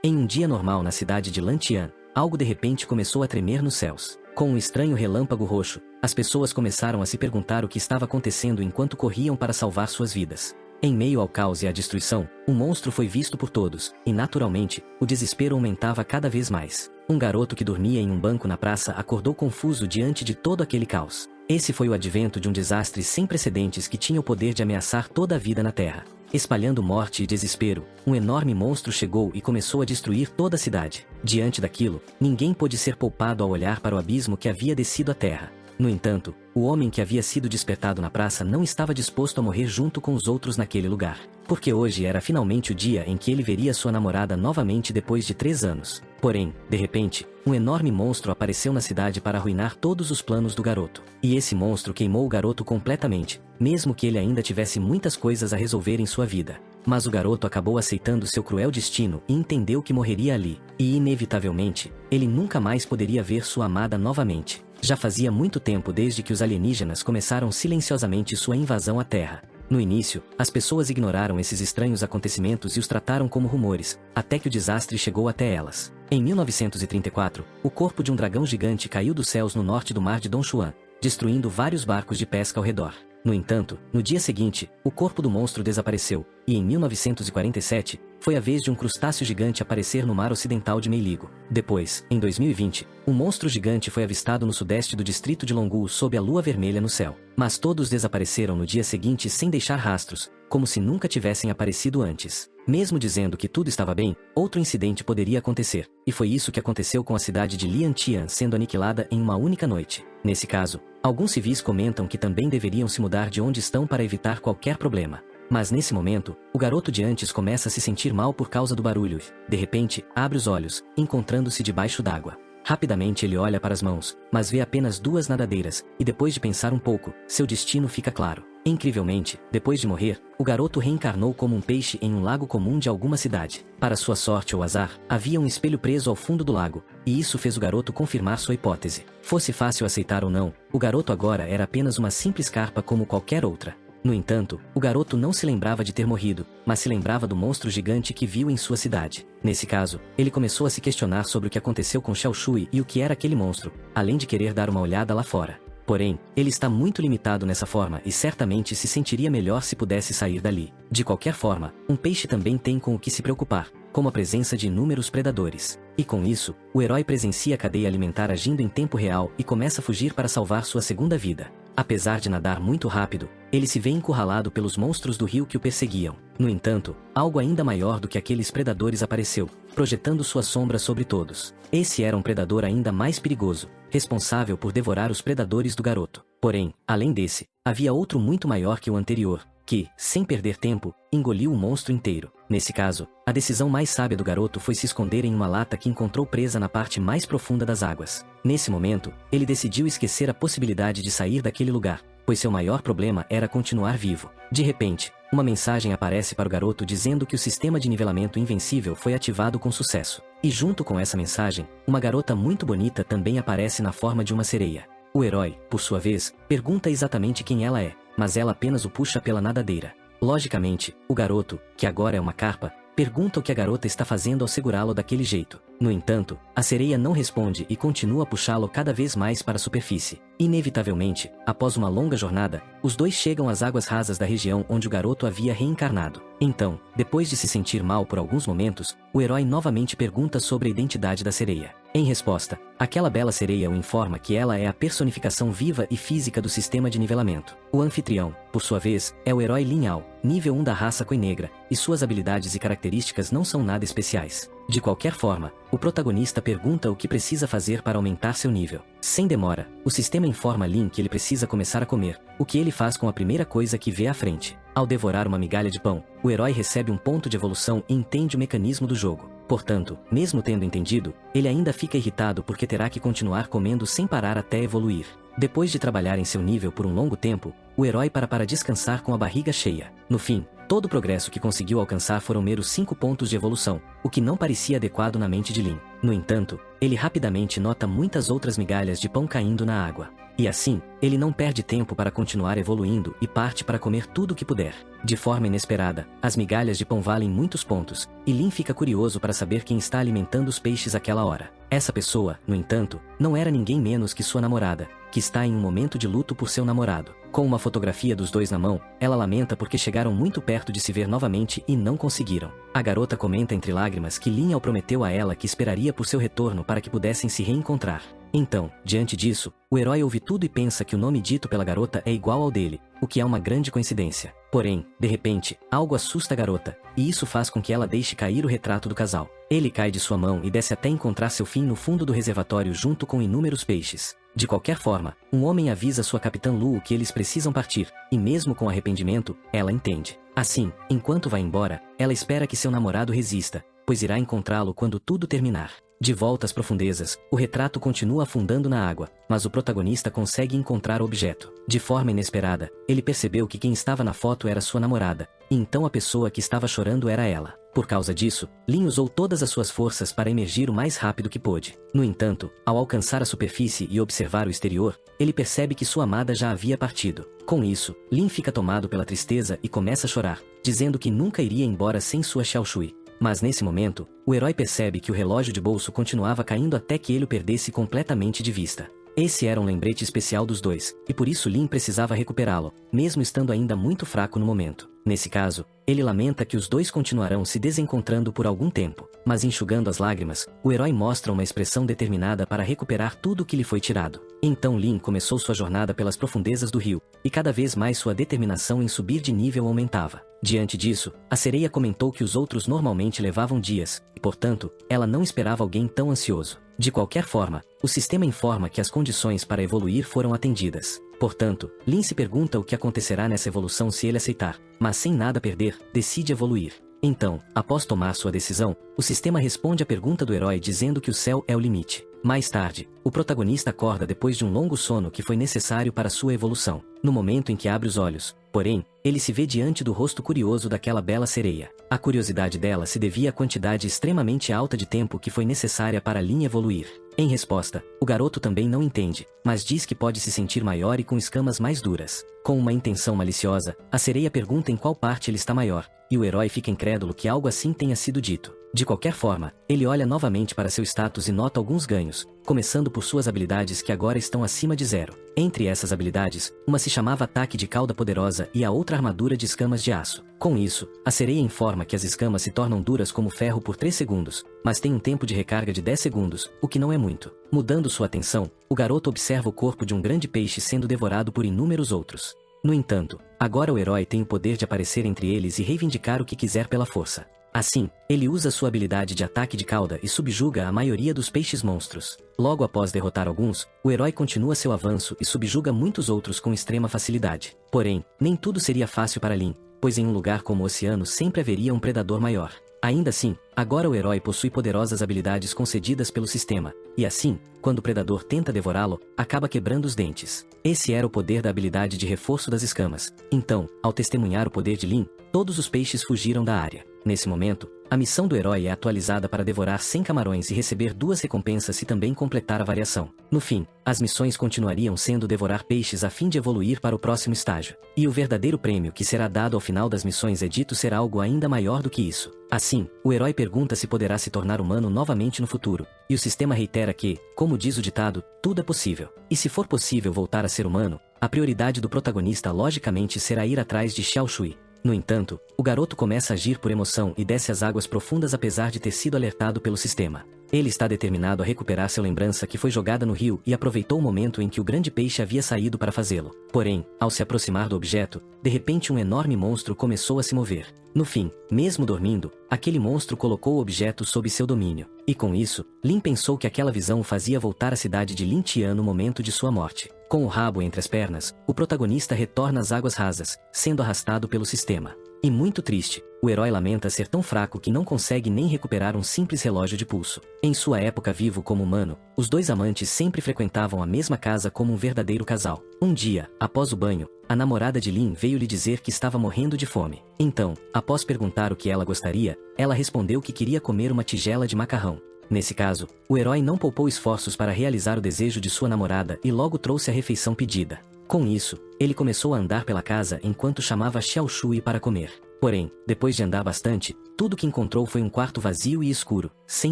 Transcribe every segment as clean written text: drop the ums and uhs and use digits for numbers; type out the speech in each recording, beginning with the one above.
Em um dia normal na cidade de Lantian, algo de repente começou a tremer nos céus. Com um estranho relâmpago roxo, as pessoas começaram a se perguntar o que estava acontecendo enquanto corriam para salvar suas vidas. Em meio ao caos e à destruição, um monstro foi visto por todos, e naturalmente, o desespero aumentava cada vez mais. Um garoto que dormia em um banco na praça acordou confuso diante de todo aquele caos. Esse foi o advento de um desastre sem precedentes que tinha o poder de ameaçar toda a vida na Terra. Espalhando morte e desespero, um enorme monstro chegou e começou a destruir toda a cidade. Diante daquilo, ninguém pôde ser poupado ao olhar para o abismo que havia descido à Terra. No entanto, o homem que havia sido despertado na praça não estava disposto a morrer junto com os outros naquele lugar. Porque hoje era finalmente o dia em que ele veria sua namorada novamente depois de 3 anos. Porém, de repente, um enorme monstro apareceu na cidade para arruinar todos os planos do garoto. E esse monstro queimou o garoto completamente, mesmo que ele ainda tivesse muitas coisas a resolver em sua vida. Mas o garoto acabou aceitando seu cruel destino e entendeu que morreria ali. E inevitavelmente, ele nunca mais poderia ver sua amada novamente. Já fazia muito tempo desde que os alienígenas começaram silenciosamente sua invasão à Terra. No início, as pessoas ignoraram esses estranhos acontecimentos e os trataram como rumores, até que o desastre chegou até elas. Em 1934, o corpo de um dragão gigante caiu dos céus no norte do mar de Dongchuan, destruindo vários barcos de pesca ao redor. No entanto, no dia seguinte, o corpo do monstro desapareceu, e em 1947, foi a vez de um crustáceo gigante aparecer no mar ocidental de Meiligo. Depois, em 2020, um monstro gigante foi avistado no sudeste do distrito de Longu sob a lua vermelha no céu. Mas todos desapareceram no dia seguinte sem deixar rastros, como se nunca tivessem aparecido antes. Mesmo dizendo que tudo estava bem, outro incidente poderia acontecer, e foi isso que aconteceu com a cidade de Liantian sendo aniquilada em uma única noite. Nesse caso, alguns civis comentam que também deveriam se mudar de onde estão para evitar qualquer problema. Mas nesse momento, o garoto de antes começa a se sentir mal por causa do barulho e, de repente, abre os olhos, encontrando-se debaixo d'água. Rapidamente ele olha para as mãos, mas vê apenas 2 nadadeiras, e depois de pensar um pouco, seu destino fica claro. Incrivelmente, depois de morrer, o garoto reencarnou como um peixe em um lago comum de alguma cidade. Para sua sorte ou azar, havia um espelho preso ao fundo do lago, e isso fez o garoto confirmar sua hipótese. Fosse fácil aceitar ou não, o garoto agora era apenas uma simples carpa como qualquer outra. No entanto, o garoto não se lembrava de ter morrido, mas se lembrava do monstro gigante que viu em sua cidade. Nesse caso, ele começou a se questionar sobre o que aconteceu com Xiao Shui e o que era aquele monstro, além de querer dar uma olhada lá fora. Porém, ele está muito limitado nessa forma e certamente se sentiria melhor se pudesse sair dali. De qualquer forma, um peixe também tem com o que se preocupar, como a presença de inúmeros predadores. E com isso, o herói presencia a cadeia alimentar agindo em tempo real e começa a fugir para salvar sua segunda vida. Apesar de nadar muito rápido, ele se vê encurralado pelos monstros do rio que o perseguiam. No entanto, algo ainda maior do que aqueles predadores apareceu, projetando sua sombra sobre todos. Esse era um predador ainda mais perigoso, responsável por devorar os predadores do garoto. Porém, além desse, havia outro muito maior que o anterior, que, sem perder tempo, engoliu o monstro inteiro. Nesse caso, a decisão mais sábia do garoto foi se esconder em uma lata que encontrou presa na parte mais profunda das águas. Nesse momento, ele decidiu esquecer a possibilidade de sair daquele lugar, pois seu maior problema era continuar vivo. De repente, uma mensagem aparece para o garoto dizendo que o sistema de nivelamento invencível foi ativado com sucesso. E junto com essa mensagem, uma garota muito bonita também aparece na forma de uma sereia. O herói, por sua vez, pergunta exatamente quem ela é, mas ela apenas o puxa pela nadadeira. Logicamente, o garoto, que agora é uma carpa, pergunta o que a garota está fazendo ao segurá-lo daquele jeito. No entanto, a sereia não responde e continua a puxá-lo cada vez mais para a superfície. Inevitavelmente, após uma longa jornada, os dois chegam às águas rasas da região onde o garoto havia reencarnado. Então, depois de se sentir mal por alguns momentos, o herói novamente pergunta sobre a identidade da sereia. Em resposta, aquela bela sereia o informa que ela é a personificação viva e física do sistema de nivelamento. O anfitrião, por sua vez, é o herói Lin Yao, nível 1 da raça Coi-Negra, e suas habilidades e características não são nada especiais. De qualquer forma, o protagonista pergunta o que precisa fazer para aumentar seu nível. Sem demora, o sistema informa Lin que ele precisa começar a comer, o que ele faz com a primeira coisa que vê à frente. Ao devorar uma migalha de pão, o herói recebe um ponto de evolução e entende o mecanismo do jogo. Portanto, mesmo tendo entendido, ele ainda fica irritado porque terá que continuar comendo sem parar até evoluir. Depois de trabalhar em seu nível por um longo tempo, o herói para descansar com a barriga cheia. No fim, todo o progresso que conseguiu alcançar foram meros 5 pontos de evolução, o que não parecia adequado na mente de Lin. No entanto, ele rapidamente nota muitas outras migalhas de pão caindo na água. E assim, ele não perde tempo para continuar evoluindo e parte para comer tudo o que puder. De forma inesperada, as migalhas de pão valem muitos pontos, e Lin fica curioso para saber quem está alimentando os peixes àquela hora. Essa pessoa, no entanto, não era ninguém menos que sua namorada, que está em um momento de luto por seu namorado. Com uma fotografia dos dois na mão, ela lamenta porque chegaram muito perto de se ver novamente e não conseguiram. A garota comenta entre lágrimas que Lin prometeu a ela que esperaria por seu retorno para que pudessem se reencontrar. Então, diante disso, o herói ouve tudo e pensa que o nome dito pela garota é igual ao dele, o que é uma grande coincidência. Porém, de repente, algo assusta a garota, e isso faz com que ela deixe cair o retrato do casal. Ele cai de sua mão e desce até encontrar seu fim no fundo do reservatório junto com inúmeros peixes. De qualquer forma, um homem avisa sua capitã Lu que eles precisam partir, e mesmo com arrependimento, ela entende. Assim, enquanto vai embora, ela espera que seu namorado resista, pois irá encontrá-lo quando tudo terminar. De volta às profundezas, o retrato continua afundando na água, mas o protagonista consegue encontrar o objeto. De forma inesperada, ele percebeu que quem estava na foto era sua namorada, e então a pessoa que estava chorando era ela. Por causa disso, Lin usou todas as suas forças para emergir o mais rápido que pôde. No entanto, ao alcançar a superfície e observar o exterior, ele percebe que sua amada já havia partido. Com isso, Lin fica tomado pela tristeza e começa a chorar, dizendo que nunca iria embora sem sua Xiaoshui. Mas nesse momento, o herói percebe que o relógio de bolso continuava caindo até que ele o perdesse completamente de vista. Esse era um lembrete especial dos dois, e por isso Lin precisava recuperá-lo, mesmo estando ainda muito fraco no momento. Nesse caso, ele lamenta que os dois continuarão se desencontrando por algum tempo, mas enxugando as lágrimas, o herói mostra uma expressão determinada para recuperar tudo o que lhe foi tirado. Então Lin começou sua jornada pelas profundezas do rio, e cada vez mais sua determinação em subir de nível aumentava. Diante disso, a sereia comentou que os outros normalmente levavam dias, e portanto, ela não esperava alguém tão ansioso. De qualquer forma, o sistema informa que as condições para evoluir foram atendidas. Portanto, Lin se pergunta o que acontecerá nessa evolução se ele aceitar, mas sem nada a perder, decide evoluir. Então, após tomar sua decisão, o sistema responde à pergunta do herói dizendo que o céu é o limite. Mais tarde, o protagonista acorda depois de um longo sono que foi necessário para sua evolução. No momento em que abre os olhos, porém, ele se vê diante do rosto curioso daquela bela sereia. A curiosidade dela se devia à quantidade extremamente alta de tempo que foi necessária para Lin evoluir. Em resposta, o garoto também não entende, mas diz que pode se sentir maior e com escamas mais duras. Com uma intenção maliciosa, a sereia pergunta em qual parte ele está maior, e o herói fica incrédulo que algo assim tenha sido dito. De qualquer forma, ele olha novamente para seu status e nota alguns ganhos, começando por suas habilidades que agora estão acima de 0. Entre essas habilidades, uma se chamava Ataque de Cauda Poderosa e a outra Armadura de Escamas de Aço. Com isso, a sereia informa que as escamas se tornam duras como ferro por 3 segundos, mas tem um tempo de recarga de 10 segundos, o que não é muito. Mudando sua atenção, o garoto observa o corpo de um grande peixe sendo devorado por inúmeros outros. No entanto, agora o herói tem o poder de aparecer entre eles e reivindicar o que quiser pela força. Assim, ele usa sua habilidade de ataque de cauda e subjuga a maioria dos peixes monstros. Logo após derrotar alguns, o herói continua seu avanço e subjuga muitos outros com extrema facilidade. Porém, nem tudo seria fácil para Lin, pois em um lugar como o oceano sempre haveria um predador maior. Ainda assim, agora o herói possui poderosas habilidades concedidas pelo sistema, e assim, quando o predador tenta devorá-lo, acaba quebrando os dentes. Esse era o poder da habilidade de reforço das escamas. Então, ao testemunhar o poder de Lin, todos os peixes fugiram da área. Nesse momento, a missão do herói é atualizada para devorar 100 camarões e receber 2 recompensas se também completar a variação. No fim, as missões continuariam sendo devorar peixes a fim de evoluir para o próximo estágio. E o verdadeiro prêmio que será dado ao final das missões é dito ser algo ainda maior do que isso. Assim, o herói pergunta se poderá se tornar humano novamente no futuro, e o sistema reitera que, como diz o ditado, tudo é possível. E se for possível voltar a ser humano, a prioridade do protagonista logicamente será ir atrás de Xiaoshui. No entanto, o garoto começa a agir por emoção e desce às águas profundas apesar de ter sido alertado pelo sistema. Ele está determinado a recuperar sua lembrança que foi jogada no rio e aproveitou o momento em que o grande peixe havia saído para fazê-lo. Porém, ao se aproximar do objeto, de repente um enorme monstro começou a se mover. No fim, mesmo dormindo, aquele monstro colocou o objeto sob seu domínio. E com isso, Lin pensou que aquela visão o fazia voltar à cidade de Lin Tian no momento de sua morte. Com o rabo entre as pernas, o protagonista retorna às águas rasas, sendo arrastado pelo sistema. E muito triste, o herói lamenta ser tão fraco que não consegue nem recuperar um simples relógio de pulso. Em sua época vivo como humano, os dois amantes sempre frequentavam a mesma casa como um verdadeiro casal. Um dia, após o banho, a namorada de Lin veio lhe dizer que estava morrendo de fome. Então, após perguntar o que ela gostaria, ela respondeu que queria comer uma tigela de macarrão. Nesse caso, o herói não poupou esforços para realizar o desejo de sua namorada e logo trouxe a refeição pedida. Com isso, ele começou a andar pela casa enquanto chamava Xiao Shui para comer. Porém, depois de andar bastante, tudo que encontrou foi um quarto vazio e escuro, sem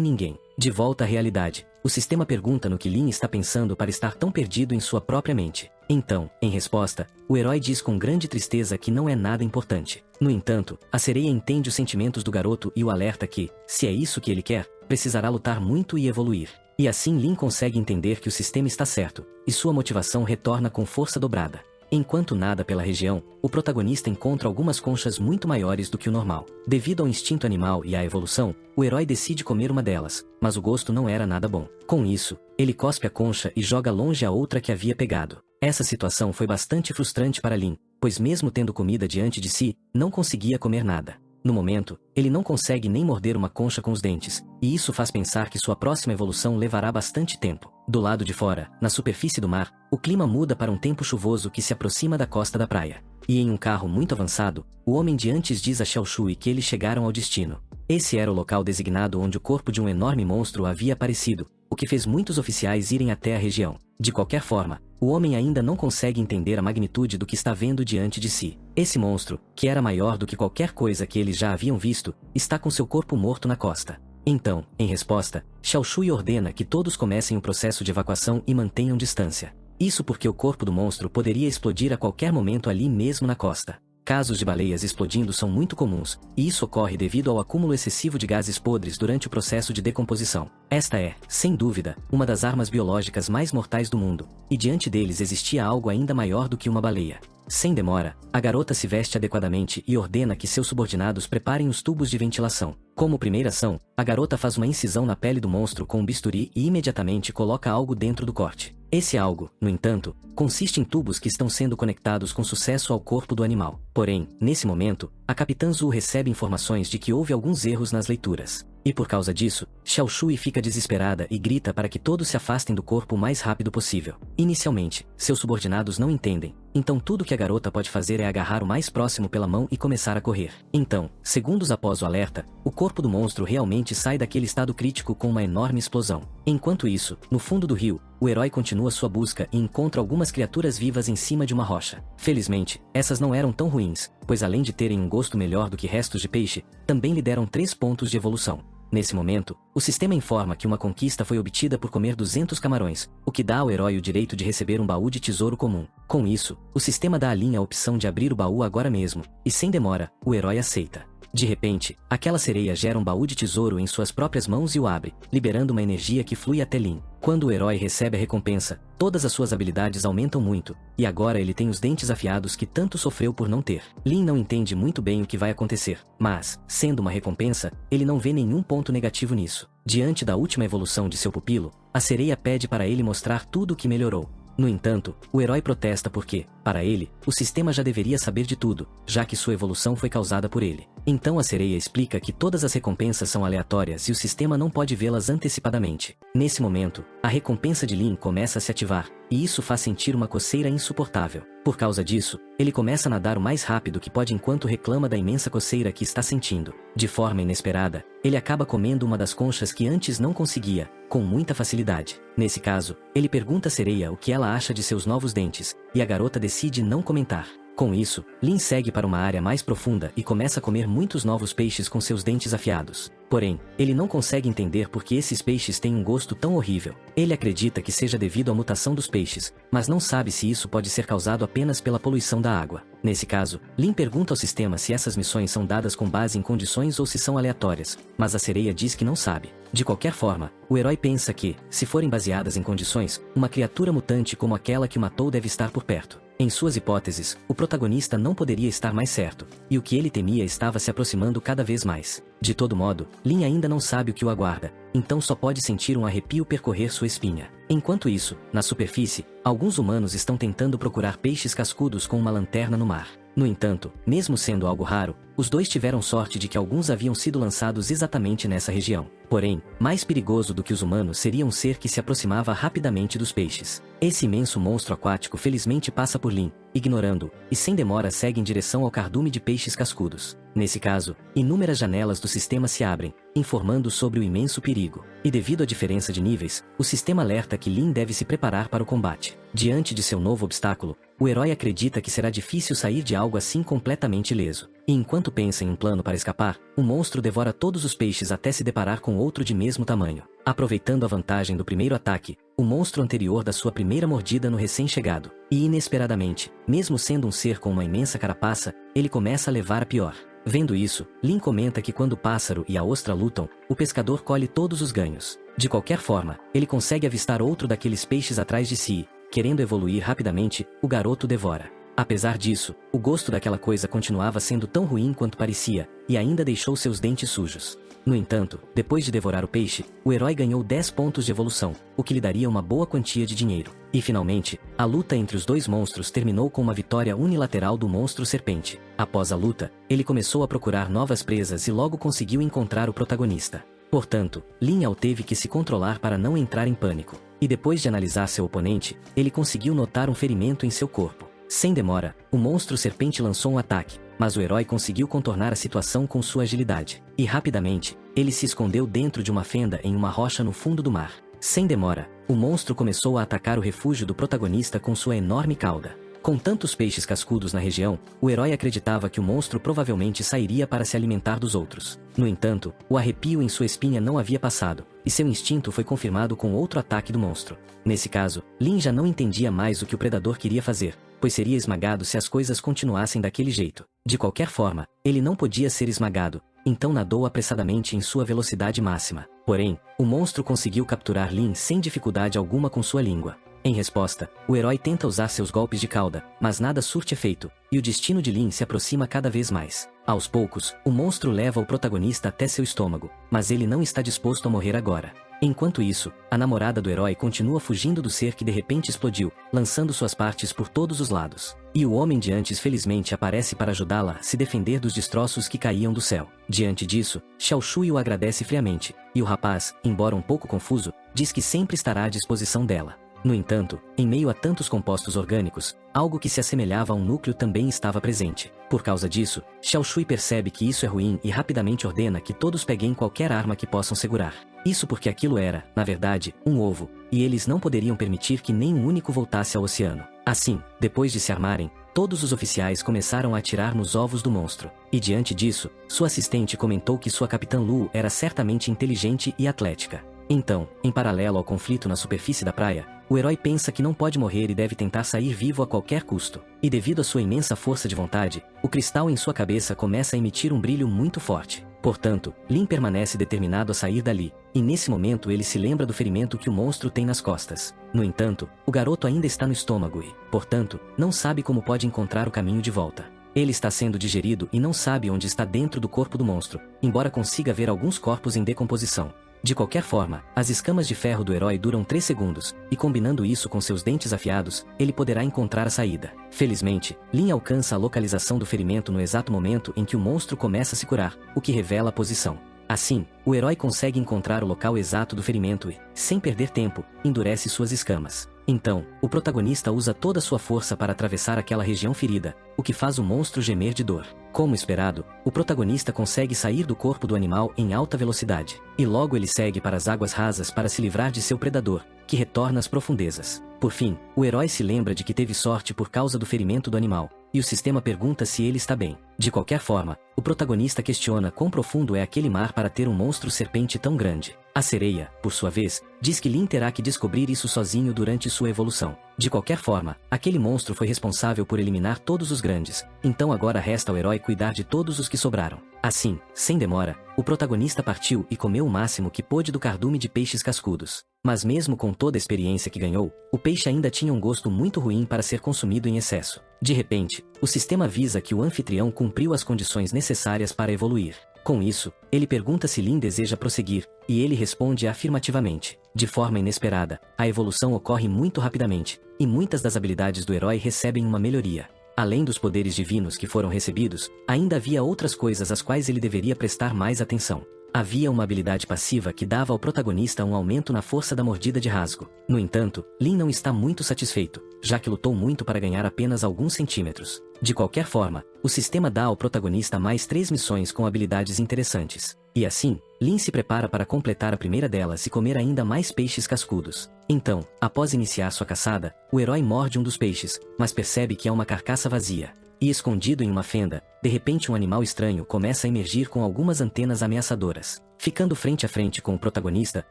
ninguém. De volta à realidade, o sistema pergunta no que Lin está pensando para estar tão perdido em sua própria mente. Então, em resposta, o herói diz com grande tristeza que não é nada importante. No entanto, a sereia entende os sentimentos do garoto e o alerta que, se é isso que ele quer, precisará lutar muito e evoluir. E assim Lin consegue entender que o sistema está certo, e sua motivação retorna com força dobrada. Enquanto nada pela região, o protagonista encontra algumas conchas muito maiores do que o normal. Devido ao instinto animal e à evolução, o herói decide comer uma delas, mas o gosto não era nada bom. Com isso, ele cospe a concha e joga longe a outra que havia pegado. Essa situação foi bastante frustrante para Lin, pois mesmo tendo comida diante de si, não conseguia comer nada. No momento, ele não consegue nem morder uma concha com os dentes, e isso faz pensar que sua próxima evolução levará bastante tempo. Do lado de fora, na superfície do mar, o clima muda para um tempo chuvoso que se aproxima da costa da praia. E em um carro muito avançado, o homem de antes diz a Xiao Shui que eles chegaram ao destino. Esse era o local designado onde o corpo de um enorme monstro havia aparecido, o que fez muitos oficiais irem até a região. De qualquer forma, o homem ainda não consegue entender a magnitude do que está vendo diante de si. Esse monstro, que era maior do que qualquer coisa que eles já haviam visto, está com seu corpo morto na costa. Então, em resposta, Xiao Shui ordena que todos comecem o processo de evacuação e mantenham distância. Isso porque o corpo do monstro poderia explodir a qualquer momento ali mesmo na costa. Casos de baleias explodindo são muito comuns, e isso ocorre devido ao acúmulo excessivo de gases podres durante o processo de decomposição. Esta é, sem dúvida, uma das armas biológicas mais mortais do mundo, e diante deles existia algo ainda maior do que uma baleia. Sem demora, a garota se veste adequadamente e ordena que seus subordinados preparem os tubos de ventilação. Como primeira ação, a garota faz uma incisão na pele do monstro com um bisturi e imediatamente coloca algo dentro do corte. Esse algo, no entanto, consiste em tubos que estão sendo conectados com sucesso ao corpo do animal. Porém, nesse momento, a Capitã Zhu recebe informações de que houve alguns erros nas leituras. E por causa disso, Xiao Shui fica desesperada e grita para que todos se afastem do corpo o mais rápido possível. Inicialmente, seus subordinados não entendem, então tudo que a garota pode fazer é agarrar o mais próximo pela mão e começar a correr. Então, segundos após o alerta, o corpo do monstro realmente sai daquele estado crítico com uma enorme explosão. Enquanto isso, no fundo do rio, o herói continua sua busca e encontra algumas criaturas vivas em cima de uma rocha. Felizmente, essas não eram tão ruins, pois além de terem um gosto melhor do que restos de peixe, também lhe deram 3 pontos de evolução. Nesse momento, o sistema informa que uma conquista foi obtida por comer 200 camarões, o que dá ao herói o direito de receber um baú de tesouro comum. Com isso, o sistema dá a Lin a opção de abrir o baú agora mesmo, e sem demora, o herói aceita. De repente, aquela sereia gera um baú de tesouro em suas próprias mãos e o abre, liberando uma energia que flui até Lin. Quando o herói recebe a recompensa, todas as suas habilidades aumentam muito, e agora ele tem os dentes afiados que tanto sofreu por não ter. Lin não entende muito bem o que vai acontecer, mas, sendo uma recompensa, ele não vê nenhum ponto negativo nisso. Diante da última evolução de seu pupilo, a sereia pede para ele mostrar tudo o que melhorou. No entanto, o herói protesta porque, para ele, o sistema já deveria saber de tudo, já que sua evolução foi causada por ele. Então a sereia explica que todas as recompensas são aleatórias e o sistema não pode vê-las antecipadamente. Nesse momento, a recompensa de Lin começa a se ativar, e isso faz sentir uma coceira insuportável. Por causa disso, ele começa a nadar o mais rápido que pode enquanto reclama da imensa coceira que está sentindo. De forma inesperada, ele acaba comendo uma das conchas que antes não conseguia, com muita facilidade. Nesse caso, ele pergunta à sereia o que ela acha de seus novos dentes, e a garota decide não comentar. Com isso, Lin segue para uma área mais profunda e começa a comer muitos novos peixes com seus dentes afiados. Porém, ele não consegue entender por que esses peixes têm um gosto tão horrível. Ele acredita que seja devido à mutação dos peixes, mas não sabe se isso pode ser causado apenas pela poluição da água. Nesse caso, Lin pergunta ao sistema se essas missões são dadas com base em condições ou se são aleatórias, mas a sereia diz que não sabe. De qualquer forma, o herói pensa que, se forem baseadas em condições, uma criatura mutante como aquela que o matou deve estar por perto. Em suas hipóteses, o protagonista não poderia estar mais certo, e o que ele temia estava se aproximando cada vez mais. De todo modo, Lin ainda não sabe o que o aguarda, então só pode sentir um arrepio percorrer sua espinha. Enquanto isso, na superfície, alguns humanos estão tentando procurar peixes cascudos com uma lanterna no mar. No entanto, mesmo sendo algo raro, Os dois tiveram sorte de que alguns haviam sido lançados exatamente nessa região. Porém, mais perigoso do que os humanos seria um ser que se aproximava rapidamente dos peixes. Esse imenso monstro aquático felizmente passa por Lin, ignorando-o, e sem demora segue em direção ao cardume de peixes cascudos. Nesse caso, inúmeras janelas do sistema se abrem, informando sobre o imenso perigo. E devido à diferença de níveis, o sistema alerta que Lin deve se preparar para o combate. Diante de seu novo obstáculo, o herói acredita que será difícil sair de algo assim completamente ileso. E enquanto pensa em um plano para escapar, o monstro devora todos os peixes até se deparar com outro de mesmo tamanho. Aproveitando a vantagem do primeiro ataque, o monstro anterior dá sua primeira mordida no recém-chegado. E inesperadamente, mesmo sendo um ser com uma imensa carapaça, ele começa a levar a pior. Vendo isso, Lin comenta que quando o pássaro e a ostra lutam, o pescador colhe todos os ganhos. De qualquer forma, ele consegue avistar outro daqueles peixes atrás de si. Querendo evoluir rapidamente, o garoto devora. Apesar disso, o gosto daquela coisa continuava sendo tão ruim quanto parecia, e ainda deixou seus dentes sujos. No entanto, depois de devorar o peixe, o herói ganhou 10 pontos de evolução, o que lhe daria uma boa quantia de dinheiro. E finalmente, a luta entre os dois monstros terminou com uma vitória unilateral do monstro serpente. Após a luta, ele começou a procurar novas presas e logo conseguiu encontrar o protagonista. Portanto, Lin teve que se controlar para não entrar em pânico. E depois de analisar seu oponente, ele conseguiu notar um ferimento em seu corpo. Sem demora, o monstro serpente lançou um ataque, mas o herói conseguiu contornar a situação com sua agilidade. E rapidamente, ele se escondeu dentro de uma fenda em uma rocha no fundo do mar. Sem demora, o monstro começou a atacar o refúgio do protagonista com sua enorme cauda. Com tantos peixes cascudos na região, o herói acreditava que o monstro provavelmente sairia para se alimentar dos outros. No entanto, o arrepio em sua espinha não havia passado, e seu instinto foi confirmado com outro ataque do monstro. Nesse caso, Lin já não entendia mais o que o predador queria fazer, pois seria esmagado se as coisas continuassem daquele jeito. De qualquer forma, ele não podia ser esmagado, então nadou apressadamente em sua velocidade máxima. Porém, o monstro conseguiu capturar Lin sem dificuldade alguma com sua língua. Em resposta, o herói tenta usar seus golpes de cauda, mas nada surte efeito, e o destino de Lin se aproxima cada vez mais. Aos poucos, o monstro leva o protagonista até seu estômago, mas ele não está disposto a morrer agora. Enquanto isso, a namorada do herói continua fugindo do ser que de repente explodiu, lançando suas partes por todos os lados. E o homem de antes felizmente aparece para ajudá-la a se defender dos destroços que caíam do céu. Diante disso, Xiao Shui o agradece friamente, e o rapaz, embora um pouco confuso, diz que sempre estará à disposição dela. No entanto, em meio a tantos compostos orgânicos, algo que se assemelhava a um núcleo também estava presente. Por causa disso, Xiao Shui percebe que isso é ruim e rapidamente ordena que todos peguem qualquer arma que possam segurar. Isso porque aquilo era, na verdade, um ovo, e eles não poderiam permitir que nem um único voltasse ao oceano. Assim, depois de se armarem, todos os oficiais começaram a atirar nos ovos do monstro. E diante disso, sua assistente comentou que sua capitã Lu era certamente inteligente e atlética. Então, em paralelo ao conflito na superfície da praia, o herói pensa que não pode morrer e deve tentar sair vivo a qualquer custo. E devido à sua imensa força de vontade, o cristal em sua cabeça começa a emitir um brilho muito forte. Portanto, Lin permanece determinado a sair dali, e nesse momento ele se lembra do ferimento que o monstro tem nas costas. No entanto, o garoto ainda está no estômago e, portanto, não sabe como pode encontrar o caminho de volta. Ele está sendo digerido e não sabe onde está dentro do corpo do monstro, embora consiga ver alguns corpos em decomposição. De qualquer forma, as escamas de ferro do herói duram 3 segundos, e combinando isso com seus dentes afiados, ele poderá encontrar a saída. Felizmente, Lin alcança a localização do ferimento no exato momento em que o monstro começa a se curar, o que revela a posição. Assim, o herói consegue encontrar o local exato do ferimento e, sem perder tempo, endurece suas escamas. Então, o protagonista usa toda sua força para atravessar aquela região ferida, o que faz o monstro gemer de dor. Como esperado, o protagonista consegue sair do corpo do animal em alta velocidade, e logo ele segue para as águas rasas para se livrar de seu predador, que retorna às profundezas. Por fim, o herói se lembra de que teve sorte por causa do ferimento do animal, e o sistema pergunta se ele está bem. De qualquer forma, o protagonista questiona quão profundo é aquele mar para ter um monstro serpente tão grande. A sereia, por sua vez, diz que Lin terá que descobrir isso sozinho durante sua evolução. De qualquer forma, aquele monstro foi responsável por eliminar todos os grandes, então agora resta ao herói cuidar de todos os que sobraram. Assim, sem demora, o protagonista partiu e comeu o máximo que pôde do cardume de peixes cascudos. Mas mesmo com toda a experiência que ganhou, o peixe ainda tinha um gosto muito ruim para ser consumido em excesso. De repente, o sistema avisa que o anfitrião cumpriu as condições necessárias para evoluir. Com isso, ele pergunta se Lin deseja prosseguir, e ele responde afirmativamente. De forma inesperada, a evolução ocorre muito rapidamente, e muitas das habilidades do herói recebem uma melhoria. Além dos poderes divinos que foram recebidos, ainda havia outras coisas às quais ele deveria prestar mais atenção. Havia uma habilidade passiva que dava ao protagonista um aumento na força da mordida de rasgo. No entanto, Lin não está muito satisfeito, já que lutou muito para ganhar apenas alguns centímetros. De qualquer forma, o sistema dá ao protagonista mais 3 missões com habilidades interessantes. E assim, Lin se prepara para completar a primeira delas e comer ainda mais peixes cascudos. Então, após iniciar sua caçada, o herói morde um dos peixes, mas percebe que é uma carcaça vazia. E escondido em uma fenda, de repente um animal estranho começa a emergir com algumas antenas ameaçadoras. Ficando frente a frente com o protagonista,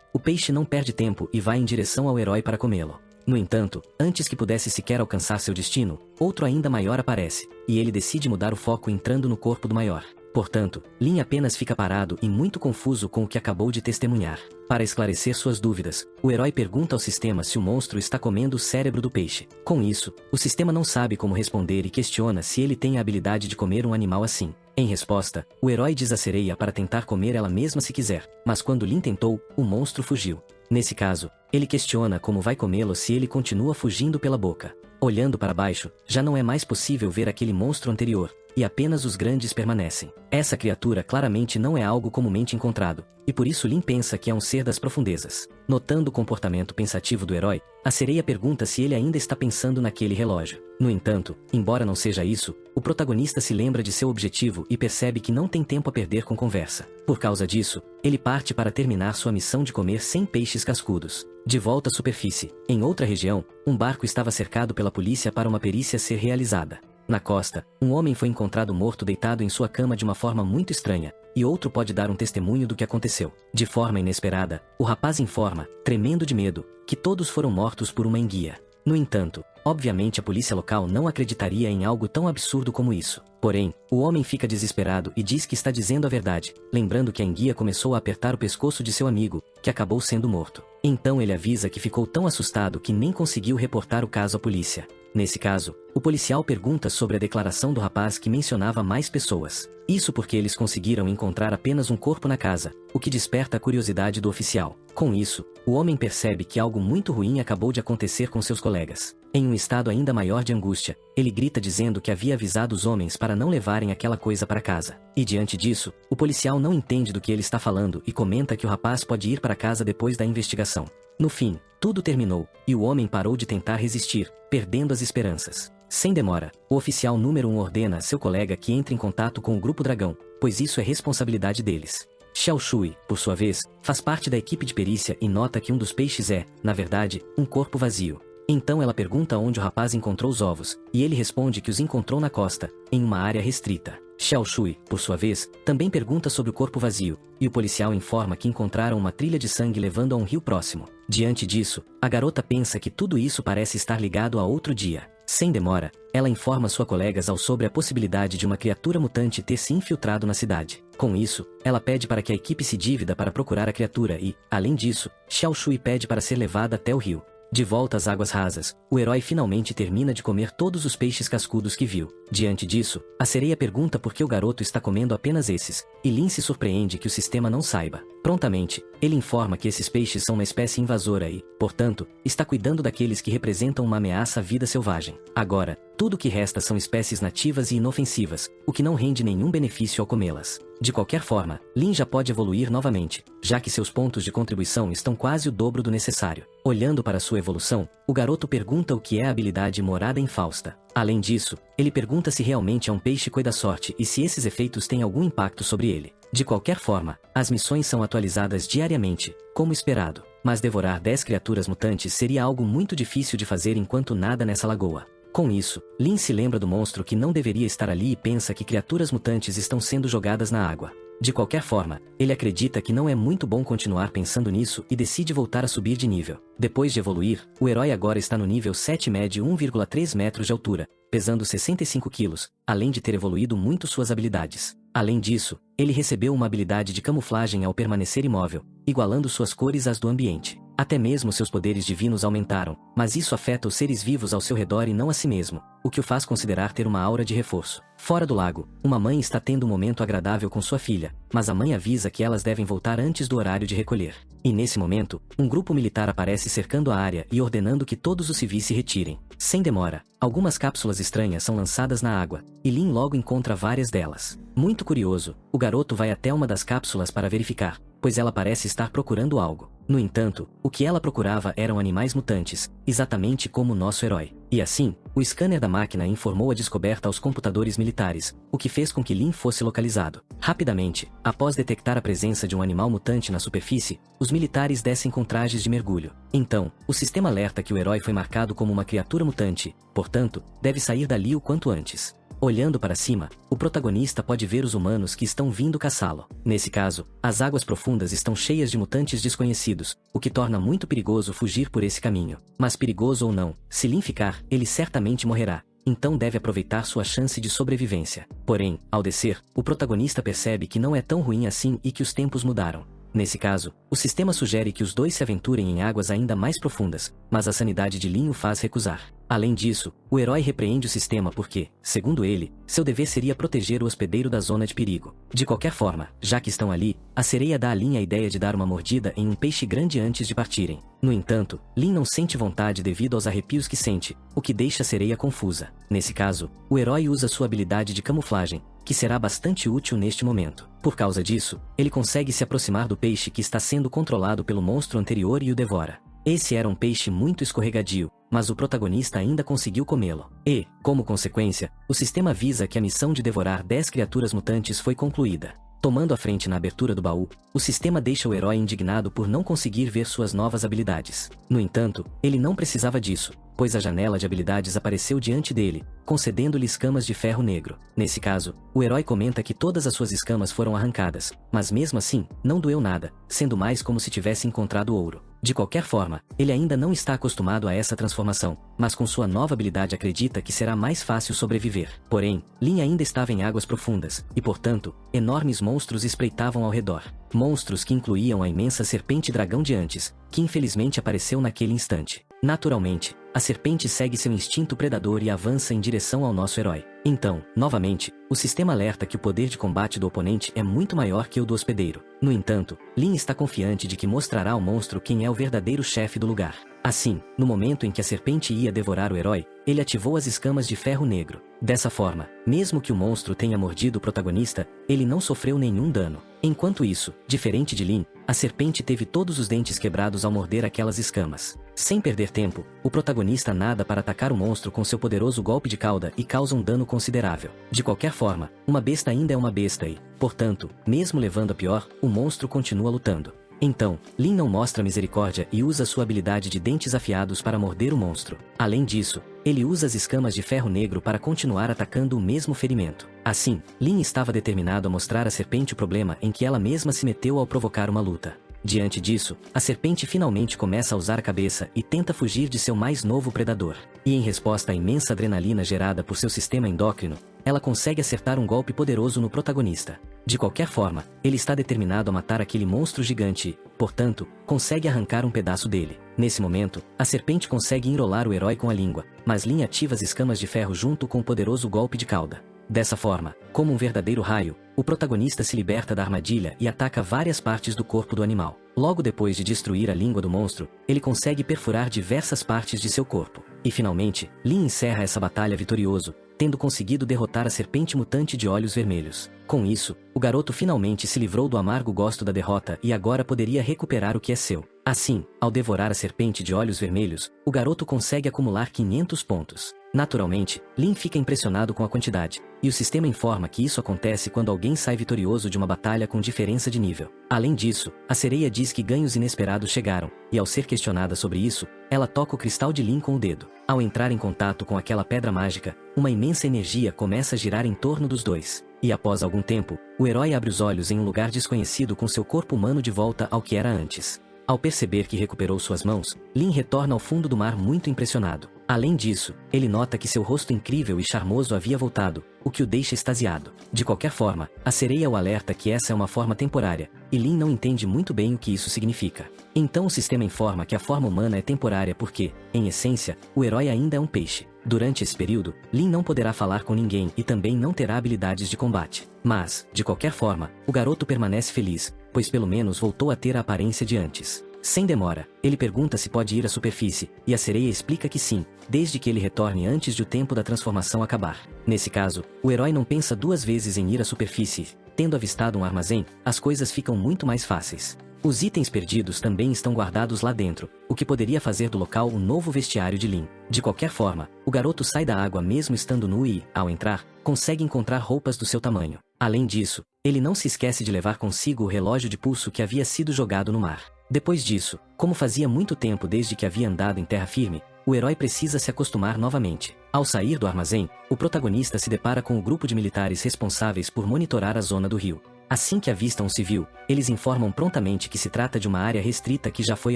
o peixe não perde tempo e vai em direção ao herói para comê-lo. No entanto, antes que pudesse sequer alcançar seu destino, outro ainda maior aparece, e ele decide mudar o foco entrando no corpo do maior. Portanto, Lin apenas fica parado e muito confuso com o que acabou de testemunhar. Para esclarecer suas dúvidas, o herói pergunta ao sistema se o monstro está comendo o cérebro do peixe. Com isso, o sistema não sabe como responder e questiona se ele tem a habilidade de comer um animal assim. Em resposta, o herói diz a sereia para tentar comer ela mesma se quiser, mas quando Lin tentou, o monstro fugiu. Nesse caso, ele questiona como vai comê-lo se ele continua fugindo pela boca. Olhando para baixo, já não é mais possível ver aquele monstro anterior, e apenas os grandes permanecem. Essa criatura claramente não é algo comumente encontrado, e por isso Lin pensa que é um ser das profundezas. Notando o comportamento pensativo do herói, a sereia pergunta se ele ainda está pensando naquele relógio. No entanto, embora não seja isso, o protagonista se lembra de seu objetivo e percebe que não tem tempo a perder com conversa. Por causa disso, ele parte para terminar sua missão de comer 100 peixes cascudos. De volta à superfície, em outra região, um barco estava cercado pela polícia para uma perícia ser realizada. Na costa, um homem foi encontrado morto deitado em sua cama de uma forma muito estranha, e outro pode dar um testemunho do que aconteceu. De forma inesperada, o rapaz informa, tremendo de medo, que todos foram mortos por uma enguia. No entanto, obviamente a polícia local não acreditaria em algo tão absurdo como isso. Porém, o homem fica desesperado e diz que está dizendo a verdade, lembrando que a enguia começou a apertar o pescoço de seu amigo, que acabou sendo morto. Então ele avisa que ficou tão assustado que nem conseguiu reportar o caso à polícia. Nesse caso, o policial pergunta sobre a declaração do rapaz que mencionava mais pessoas. Isso porque eles conseguiram encontrar apenas um corpo na casa, o que desperta a curiosidade do oficial. Com isso, o homem percebe que algo muito ruim acabou de acontecer com seus colegas. Em um estado ainda maior de angústia, ele grita dizendo que havia avisado os homens para não levarem aquela coisa para casa. E diante disso, o policial não entende do que ele está falando e comenta que o rapaz pode ir para casa depois da investigação. No fim, tudo terminou, e o homem parou de tentar resistir, perdendo as esperanças. Sem demora, o oficial número 1 ordena a seu colega que entre em contato com o Grupo Dragão, pois isso é responsabilidade deles. Xiao Shui, por sua vez, faz parte da equipe de perícia e nota que um dos peixes é, na verdade, um corpo vazio. Então ela pergunta onde o rapaz encontrou os ovos, e ele responde que os encontrou na costa, em uma área restrita. Xiao Shui, por sua vez, também pergunta sobre o corpo vazio, e o policial informa que encontraram uma trilha de sangue levando a um rio próximo. Diante disso, a garota pensa que tudo isso parece estar ligado a outro dia. Sem demora, ela informa sua colega Zhao sobre a possibilidade de uma criatura mutante ter se infiltrado na cidade. Com isso, ela pede para que a equipe se divida para procurar a criatura e, além disso, Xiao Shui pede para ser levada até o rio. De volta às águas rasas, o herói finalmente termina de comer todos os peixes cascudos que viu. Diante disso, a sereia pergunta por que o garoto está comendo apenas esses, e Lin se surpreende que o sistema não saiba. Prontamente, ele informa que esses peixes são uma espécie invasora e, portanto, está cuidando daqueles que representam uma ameaça à vida selvagem. Agora, tudo o que resta são espécies nativas e inofensivas, o que não rende nenhum benefício ao comê-las. De qualquer forma, Lin já pode evoluir novamente, já que seus pontos de contribuição estão quase o dobro do necessário. Olhando para sua evolução, o garoto pergunta o que é a habilidade morada em Fausta. Além disso, ele pergunta se realmente é um peixe coi-da-sorte e se esses efeitos têm algum impacto sobre ele. De qualquer forma, as missões são atualizadas diariamente, como esperado, mas devorar 10 criaturas mutantes seria algo muito difícil de fazer enquanto nada nessa lagoa. Com isso, Lin se lembra do monstro que não deveria estar ali e pensa que criaturas mutantes estão sendo jogadas na água. De qualquer forma, ele acredita que não é muito bom continuar pensando nisso e decide voltar a subir de nível. Depois de evoluir, o herói agora está no nível 7 médio 1,3 metros de altura, pesando 65 quilos, além de ter evoluído muito suas habilidades. Além disso, ele recebeu uma habilidade de camuflagem ao permanecer imóvel, igualando suas cores às do ambiente. Até mesmo seus poderes divinos aumentaram, mas isso afeta os seres vivos ao seu redor e não a si mesmo, o que o faz considerar ter uma aura de reforço. Fora do lago, uma mãe está tendo um momento agradável com sua filha, mas a mãe avisa que elas devem voltar antes do horário de recolher. E nesse momento, um grupo militar aparece cercando a área e ordenando que todos os civis se retirem. Sem demora, algumas cápsulas estranhas são lançadas na água, e Lin logo encontra várias delas. Muito curioso, o garoto vai até uma das cápsulas para verificar, pois ela parece estar procurando algo. No entanto, o que ela procurava eram animais mutantes, exatamente como o nosso herói. E assim, o scanner da máquina informou a descoberta aos computadores militares, o que fez com que Lin fosse localizado. Rapidamente, após detectar a presença de um animal mutante na superfície, os militares descem com trajes de mergulho. Então, o sistema alerta que o herói foi marcado como uma criatura mutante, portanto, deve sair dali o quanto antes. Olhando para cima, o protagonista pode ver os humanos que estão vindo caçá-lo. Nesse caso, as águas profundas estão cheias de mutantes desconhecidos, o que torna muito perigoso fugir por esse caminho. Mas perigoso ou não, se Lin ficar, ele certamente morrerá. Então deve aproveitar sua chance de sobrevivência. Porém, ao descer, o protagonista percebe que não é tão ruim assim e que os tempos mudaram. Nesse caso, o sistema sugere que os dois se aventurem em águas ainda mais profundas, mas a sanidade de Lin o faz recusar. Além disso, o herói repreende o sistema porque, segundo ele, seu dever seria proteger o hospedeiro da zona de perigo. De qualquer forma, já que estão ali, a sereia dá a Lin a ideia de dar uma mordida em um peixe grande antes de partirem. No entanto, Lin não sente vontade devido aos arrepios que sente, o que deixa a sereia confusa. Nesse caso, o herói usa sua habilidade de camuflagem, que será bastante útil neste momento. Por causa disso, ele consegue se aproximar do peixe que está sendo controlado pelo monstro anterior e o devora. Esse era um peixe muito escorregadio, mas o protagonista ainda conseguiu comê-lo. E, como consequência, o sistema avisa que a missão de devorar 10 criaturas mutantes foi concluída. Tomando a frente na abertura do baú, o sistema deixa o herói indignado por não conseguir ver suas novas habilidades. No entanto, ele não precisava disso, pois a janela de habilidades apareceu diante dele, concedendo-lhe escamas de ferro negro. Nesse caso, o herói comenta que todas as suas escamas foram arrancadas, mas mesmo assim, não doeu nada, sendo mais como se tivesse encontrado ouro. De qualquer forma, ele ainda não está acostumado a essa transformação, mas com sua nova habilidade acredita que será mais fácil sobreviver. Porém, Lin ainda estava em águas profundas, e portanto, enormes monstros espreitavam ao redor. Monstros que incluíam a imensa serpente dragão de antes, que infelizmente apareceu naquele instante. Naturalmente, a serpente segue seu instinto predador e avança em direção ao nosso herói. Então, novamente, o sistema alerta que o poder de combate do oponente é muito maior que o do hospedeiro. No entanto, Lin está confiante de que mostrará ao monstro quem é o verdadeiro chefe do lugar. Assim, no momento em que a serpente ia devorar o herói, ele ativou as escamas de ferro negro. Dessa forma, mesmo que o monstro tenha mordido o protagonista, ele não sofreu nenhum dano. Enquanto isso, diferente de Lin, a serpente teve todos os dentes quebrados ao morder aquelas escamas. Sem perder tempo, o protagonista nada para atacar o monstro com seu poderoso golpe de cauda e causa um dano considerável. De qualquer forma, uma besta ainda é uma besta e, portanto, mesmo levando a pior, o monstro continua lutando. Então, Lin não mostra misericórdia e usa sua habilidade de dentes afiados para morder o monstro. Além disso, ele usa as escamas de ferro negro para continuar atacando o mesmo ferimento. Assim, Lin estava determinado a mostrar à serpente o problema em que ela mesma se meteu ao provocar uma luta. Diante disso, a serpente finalmente começa a usar a cabeça e tenta fugir de seu mais novo predador. E em resposta à imensa adrenalina gerada por seu sistema endócrino, ela consegue acertar um golpe poderoso no protagonista. De qualquer forma, ele está determinado a matar aquele monstro gigante e, portanto, consegue arrancar um pedaço dele. Nesse momento, a serpente consegue enrolar o herói com a língua, mas Lin ativa as escamas de ferro junto com o poderoso golpe de cauda. Dessa forma, como um verdadeiro raio, o protagonista se liberta da armadilha e ataca várias partes do corpo do animal. Logo depois de destruir a língua do monstro, ele consegue perfurar diversas partes de seu corpo. E finalmente, Lin encerra essa batalha vitorioso, tendo conseguido derrotar a serpente mutante de olhos vermelhos. Com isso, o garoto finalmente se livrou do amargo gosto da derrota e agora poderia recuperar o que é seu. Assim, ao devorar a serpente de olhos vermelhos, o garoto consegue acumular 500 pontos. Naturalmente, Lin fica impressionado com a quantidade, e o sistema informa que isso acontece quando alguém sai vitorioso de uma batalha com diferença de nível. Além disso, a sereia diz que ganhos inesperados chegaram, e ao ser questionada sobre isso, ela toca o cristal de Lin com o dedo. Ao entrar em contato com aquela pedra mágica, uma imensa energia começa a girar em torno dos dois. E após algum tempo, o herói abre os olhos em um lugar desconhecido com seu corpo humano de volta ao que era antes. Ao perceber que recuperou suas mãos, Lin retorna ao fundo do mar muito impressionado. Além disso, ele nota que seu rosto incrível e charmoso havia voltado, o que o deixa extasiado. De qualquer forma, a sereia o alerta que essa é uma forma temporária, e Lin não entende muito bem o que isso significa. Então o sistema informa que a forma humana é temporária porque, em essência, o herói ainda é um peixe. Durante esse período, Lin não poderá falar com ninguém e também não terá habilidades de combate. Mas, de qualquer forma, o garoto permanece feliz, pois pelo menos voltou a ter a aparência de antes. Sem demora, ele pergunta se pode ir à superfície, e a sereia explica que sim, desde que ele retorne antes de o tempo da transformação acabar. Nesse caso, o herói não pensa duas vezes em ir à superfície. Tendo avistado um armazém, as coisas ficam muito mais fáceis. Os itens perdidos também estão guardados lá dentro, o que poderia fazer do local um novo vestiário de Lin. De qualquer forma, o garoto sai da água mesmo estando nu e, ao entrar, consegue encontrar roupas do seu tamanho. Além disso, ele não se esquece de levar consigo o relógio de pulso que havia sido jogado no mar. Depois disso, como fazia muito tempo desde que havia andado em terra firme, o herói precisa se acostumar novamente. Ao sair do armazém, o protagonista se depara com o grupo de militares responsáveis por monitorar a zona do rio. Assim que avistam um civil, eles informam prontamente que se trata de uma área restrita que já foi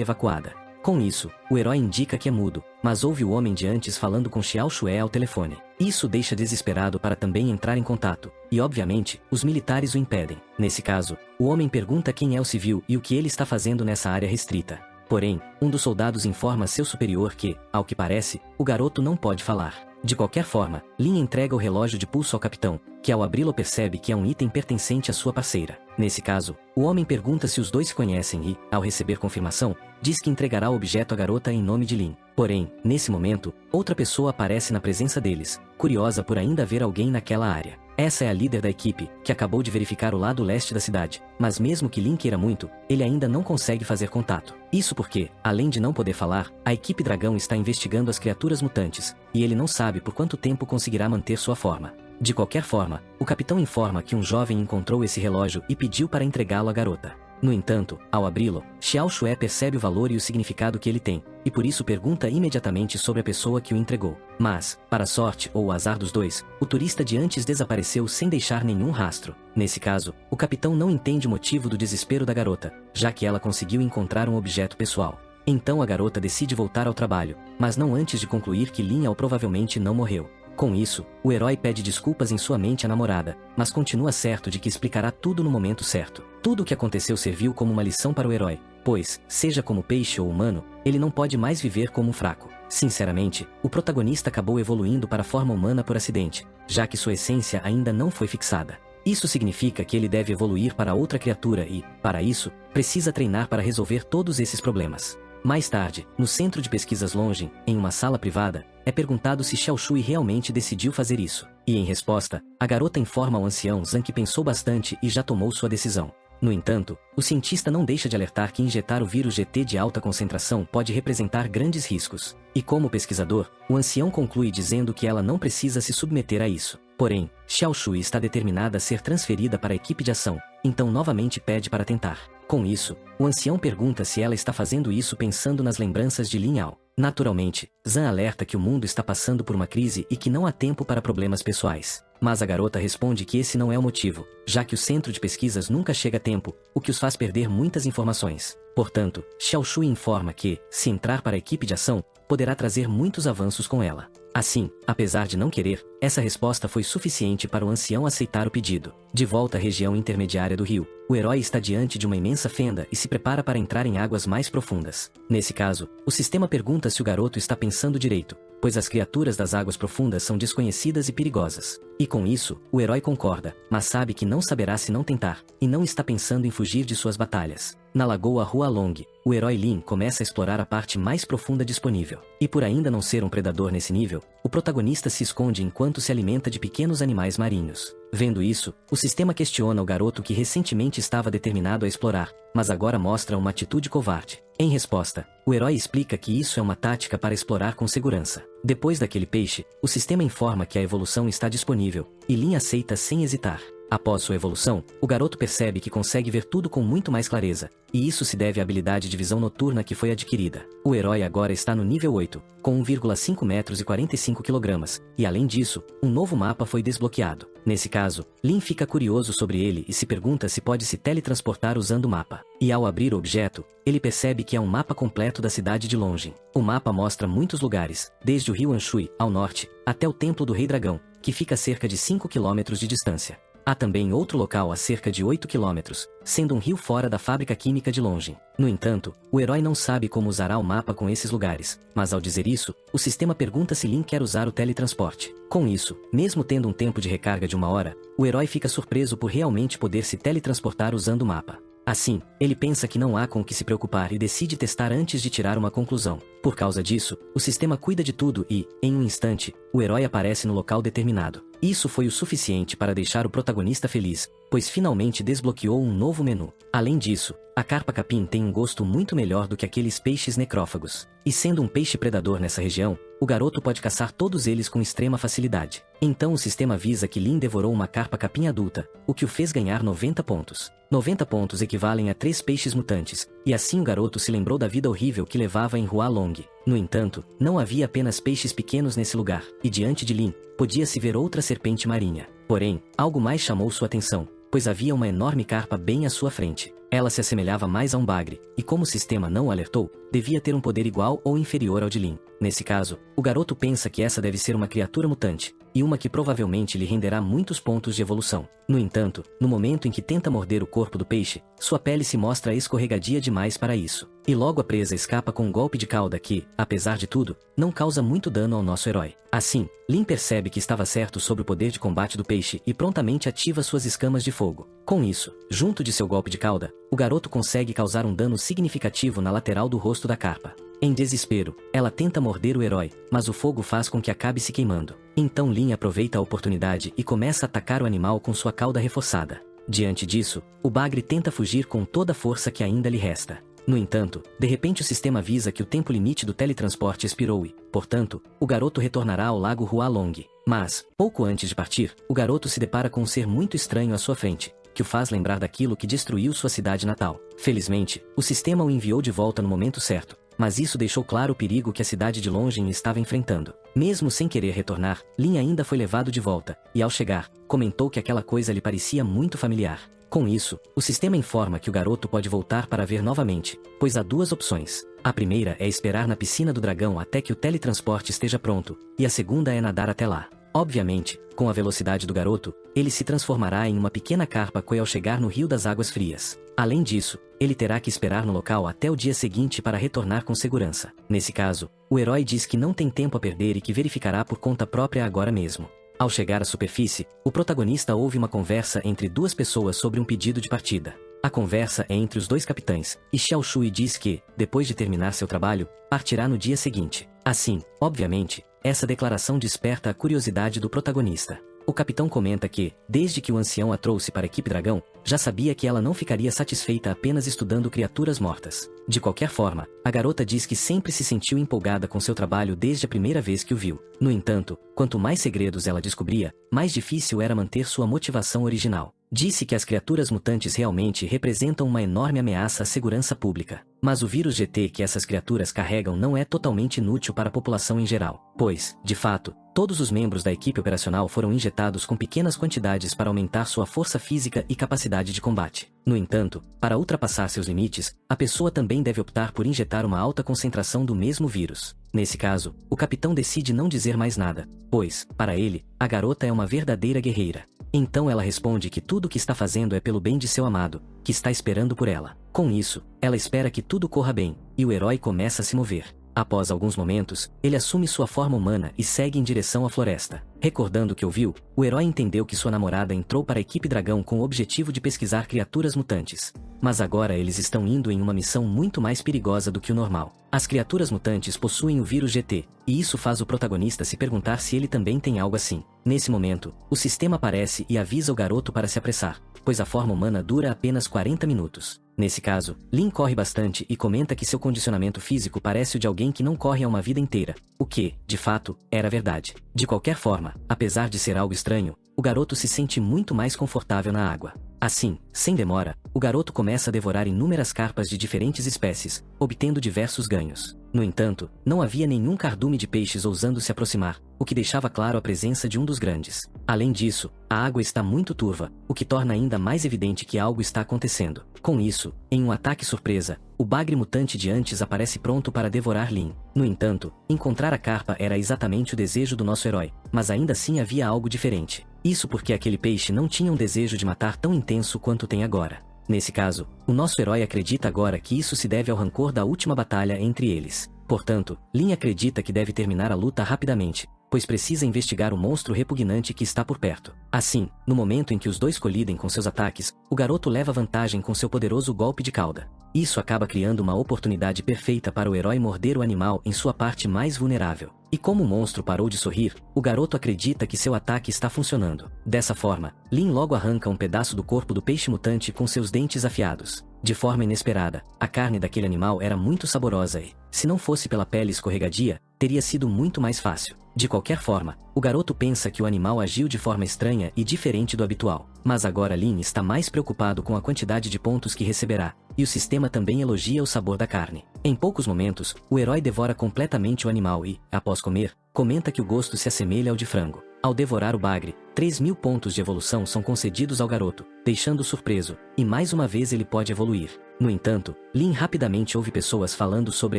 evacuada. Com isso, o herói indica que é mudo, mas ouve o homem de antes falando com Xiao Shué ao telefone. Isso deixa desesperado para também entrar em contato, e obviamente, os militares o impedem. Nesse caso, o homem pergunta quem é o civil e o que ele está fazendo nessa área restrita. Porém, um dos soldados informa seu superior que, ao que parece, o garoto não pode falar. De qualquer forma, Lin entrega o relógio de pulso ao capitão, que ao abri-lo percebe que é um item pertencente à sua parceira. Nesse caso, o homem pergunta se os dois se conhecem e, ao receber confirmação, diz que entregará o objeto à garota em nome de Lin. Porém, nesse momento, outra pessoa aparece na presença deles, curiosa por ainda haver alguém naquela área. Essa é a líder da equipe, que acabou de verificar o lado leste da cidade, mas mesmo que Lin queira muito, ele ainda não consegue fazer contato. Isso porque, além de não poder falar, a equipe dragão está investigando as criaturas mutantes, e ele não sabe por quanto tempo conseguirá manter sua forma. De qualquer forma, o capitão informa que um jovem encontrou esse relógio e pediu para entregá-lo à garota. No entanto, ao abri-lo, Xiao Shué percebe o valor e o significado que ele tem, e por isso pergunta imediatamente sobre a pessoa que o entregou. Mas, para a sorte ou o azar dos dois, o turista de antes desapareceu sem deixar nenhum rastro. Nesse caso, o capitão não entende o motivo do desespero da garota, já que ela conseguiu encontrar um objeto pessoal. Então a garota decide voltar ao trabalho, mas não antes de concluir que Lin provavelmente não morreu. Com isso, o herói pede desculpas em sua mente à namorada, mas continua certo de que explicará tudo no momento certo. Tudo o que aconteceu serviu como uma lição para o herói, pois, seja como peixe ou humano, ele não pode mais viver como um fraco. Sinceramente, o protagonista acabou evoluindo para a forma humana por acidente, já que sua essência ainda não foi fixada. Isso significa que ele deve evoluir para outra criatura e, para isso, precisa treinar para resolver todos esses problemas. Mais tarde, no centro de pesquisas Longin, em uma sala privada, é perguntado se Xiao Shui realmente decidiu fazer isso. E em resposta, a garota informa ao ancião Zhang que pensou bastante e já tomou sua decisão. No entanto, o cientista não deixa de alertar que injetar o vírus GT de alta concentração pode representar grandes riscos. E como pesquisador, o ancião conclui dizendo que ela não precisa se submeter a isso. Porém, Xiao Shui está determinada a ser transferida para a equipe de ação, então novamente pede para tentar. Com isso, o ancião pergunta se ela está fazendo isso pensando nas lembranças de Lin Yao. Naturalmente, Zhan alerta que o mundo está passando por uma crise e que não há tempo para problemas pessoais. Mas a garota responde que esse não é o motivo, já que o centro de pesquisas nunca chega a tempo, o que os faz perder muitas informações. Portanto, Xiao Shui informa que, se entrar para a equipe de ação, poderá trazer muitos avanços com ela. Assim, apesar de não querer, essa resposta foi suficiente para o ancião aceitar o pedido. De volta à região intermediária do rio, o herói está diante de uma imensa fenda e se prepara para entrar em águas mais profundas. Nesse caso, o sistema pergunta se o garoto está pensando direito, pois as criaturas das águas profundas são desconhecidas e perigosas. E com isso, o herói concorda, mas sabe que não saberá se não tentar, e não está pensando em fugir de suas batalhas. Na lagoa Hualong, o herói Lin começa a explorar a parte mais profunda disponível. E por ainda não ser um predador nesse nível, o protagonista se esconde enquanto se alimenta de pequenos animais marinhos. Vendo isso, o sistema questiona o garoto que recentemente estava determinado a explorar, mas agora mostra uma atitude covarde. Em resposta, o herói explica que isso é uma tática para explorar com segurança. Depois daquele peixe, o sistema informa que a evolução está disponível, e Lin aceita sem hesitar. Após sua evolução, o garoto percebe que consegue ver tudo com muito mais clareza, e isso se deve à habilidade de visão noturna que foi adquirida. O herói agora está no nível 8, com 1,5 metros e 45 kg, e além disso, um novo mapa foi desbloqueado. Nesse caso, Lin fica curioso sobre ele e se pergunta se pode se teletransportar usando o mapa. E ao abrir o objeto, ele percebe que é um mapa completo da cidade de Longin. O mapa mostra muitos lugares, desde o rio Anshui, ao norte, até o Templo do Rei Dragão, que fica a cerca de 5 km de distância. Há também outro local a cerca de 8 km, sendo um rio fora da fábrica química de Longin. No entanto, o herói não sabe como usará o mapa com esses lugares, mas ao dizer isso, o sistema pergunta se Lin quer usar o teletransporte. Com isso, mesmo tendo um tempo de recarga de 1 hora, o herói fica surpreso por realmente poder se teletransportar usando o mapa. Assim, ele pensa que não há com o que se preocupar e decide testar antes de tirar uma conclusão. Por causa disso, o sistema cuida de tudo e, em um instante, o herói aparece no local determinado. Isso foi o suficiente para deixar o protagonista feliz, pois finalmente desbloqueou um novo menu. Além disso, a carpa capim tem um gosto muito melhor do que aqueles peixes necrófagos. E sendo um peixe predador nessa região, o garoto pode caçar todos eles com extrema facilidade. Então o sistema avisa que Lin devorou uma carpa capim adulta, o que o fez ganhar 90 pontos. 90 pontos equivalem a 3 peixes mutantes, e assim o garoto se lembrou da vida horrível que levava em Hualong. No entanto, não havia apenas peixes pequenos nesse lugar, e diante de Lin, podia-se ver outra serpente marinha. Porém, algo mais chamou sua atenção, pois havia uma enorme carpa bem à sua frente. Ela se assemelhava mais a um bagre, e como o sistema não o alertou, devia ter um poder igual ou inferior ao de Lin. Nesse caso, o garoto pensa que essa deve ser uma criatura mutante, e uma que provavelmente lhe renderá muitos pontos de evolução. No entanto, no momento em que tenta morder o corpo do peixe, sua pele se mostra escorregadia demais para isso. E logo a presa escapa com um golpe de cauda que, apesar de tudo, não causa muito dano ao nosso herói. Assim, Lin percebe que estava certo sobre o poder de combate do peixe e prontamente ativa suas escamas de fogo. Com isso, junto de seu golpe de cauda, o garoto consegue causar um dano significativo na lateral do rosto da carpa. Em desespero, ela tenta morder o herói, mas o fogo faz com que acabe se queimando. Então Lin aproveita a oportunidade e começa a atacar o animal com sua cauda reforçada. Diante disso, o bagre tenta fugir com toda a força que ainda lhe resta. No entanto, de repente o sistema avisa que o tempo limite do teletransporte expirou e, portanto, o garoto retornará ao lago Hualong. Mas, pouco antes de partir, o garoto se depara com um ser muito estranho à sua frente, que o faz lembrar daquilo que destruiu sua cidade natal. Felizmente, o sistema o enviou de volta no momento certo, mas isso deixou claro o perigo que a cidade de Longin estava enfrentando. Mesmo sem querer retornar, Lin ainda foi levado de volta, e ao chegar, comentou que aquela coisa lhe parecia muito familiar. Com isso, o sistema informa que o garoto pode voltar para ver novamente, pois há duas opções. A primeira é esperar na piscina do dragão até que o teletransporte esteja pronto, e a segunda é nadar até lá. Obviamente, com a velocidade do garoto, ele se transformará em uma pequena carpa koi ao chegar no Rio das Águas Frias. Além disso, ele terá que esperar no local até o dia seguinte para retornar com segurança. Nesse caso, o herói diz que não tem tempo a perder e que verificará por conta própria agora mesmo. Ao chegar à superfície, o protagonista ouve uma conversa entre duas pessoas sobre um pedido de partida. A conversa é entre os dois capitães, e Xiao Shui diz que, depois de terminar seu trabalho, partirá no dia seguinte. Assim, obviamente, essa declaração desperta a curiosidade do protagonista. O capitão comenta que, desde que o ancião a trouxe para a equipe dragão, já sabia que ela não ficaria satisfeita apenas estudando criaturas mortas. De qualquer forma, a garota diz que sempre se sentiu empolgada com seu trabalho desde a primeira vez que o viu. No entanto, quanto mais segredos ela descobria, mais difícil era manter sua motivação original. Disse que as criaturas mutantes realmente representam uma enorme ameaça à segurança pública. Mas o vírus GT que essas criaturas carregam não é totalmente inútil para a população em geral, pois, de fato, todos os membros da equipe operacional foram injetados com pequenas quantidades para aumentar sua força física e capacidade de combate. No entanto, para ultrapassar seus limites, a pessoa também deve optar por injetar uma alta concentração do mesmo vírus. Nesse caso, o capitão decide não dizer mais nada, pois, para ele, a garota é uma verdadeira guerreira. Então ela responde que tudo o que está fazendo é pelo bem de seu amado, que está esperando por ela. Com isso, ela espera que tudo corra bem, e o herói começa a se mover. Após alguns momentos, ele assume sua forma humana e segue em direção à floresta. Recordando o que ouviu, o herói entendeu que sua namorada entrou para a equipe dragão com o objetivo de pesquisar criaturas mutantes. Mas agora eles estão indo em uma missão muito mais perigosa do que o normal. As criaturas mutantes possuem o vírus GT, e isso faz o protagonista se perguntar se ele também tem algo assim. Nesse momento, o sistema aparece e avisa o garoto para se apressar, pois a forma humana dura apenas 40 minutos. Nesse caso, Lin corre bastante e comenta que seu condicionamento físico parece o de alguém que não corre há uma vida inteira, o que, de fato, era verdade. De qualquer forma, apesar de ser algo estranho, o garoto se sente muito mais confortável na água. Assim, sem demora, o garoto começa a devorar inúmeras carpas de diferentes espécies, obtendo diversos ganhos. No entanto, não havia nenhum cardume de peixes ousando se aproximar, o que deixava claro a presença de um dos grandes. Além disso, a água está muito turva, o que torna ainda mais evidente que algo está acontecendo. Com isso, em um ataque surpresa, o bagre mutante de antes aparece pronto para devorar Lin. No entanto, encontrar a carpa era exatamente o desejo do nosso herói, mas ainda assim havia algo diferente. Isso porque aquele peixe não tinha um desejo de matar tão intenso quanto tem agora. Nesse caso, o nosso herói acredita agora que isso se deve ao rancor da última batalha entre eles. Portanto, Lin acredita que deve terminar a luta rapidamente, pois precisa investigar o monstro repugnante que está por perto. Assim, no momento em que os dois colidem com seus ataques, o garoto leva vantagem com seu poderoso golpe de cauda. Isso acaba criando uma oportunidade perfeita para o herói morder o animal em sua parte mais vulnerável. E como o monstro parou de sorrir, o garoto acredita que seu ataque está funcionando. Dessa forma, Lin logo arranca um pedaço do corpo do peixe mutante com seus dentes afiados. De forma inesperada, a carne daquele animal era muito saborosa e, se não fosse pela pele escorregadia, teria sido muito mais fácil. De qualquer forma, o garoto pensa que o animal agiu de forma estranha e diferente do habitual. Mas agora Lin está mais preocupado com a quantidade de pontos que receberá, e o sistema também elogia o sabor da carne. Em poucos momentos, o herói devora completamente o animal e, após comer, comenta que o gosto se assemelha ao de frango. Ao devorar o bagre, 3.000 pontos de evolução são concedidos ao garoto, deixando-o surpreso, e mais uma vez ele pode evoluir. No entanto, Lin rapidamente ouve pessoas falando sobre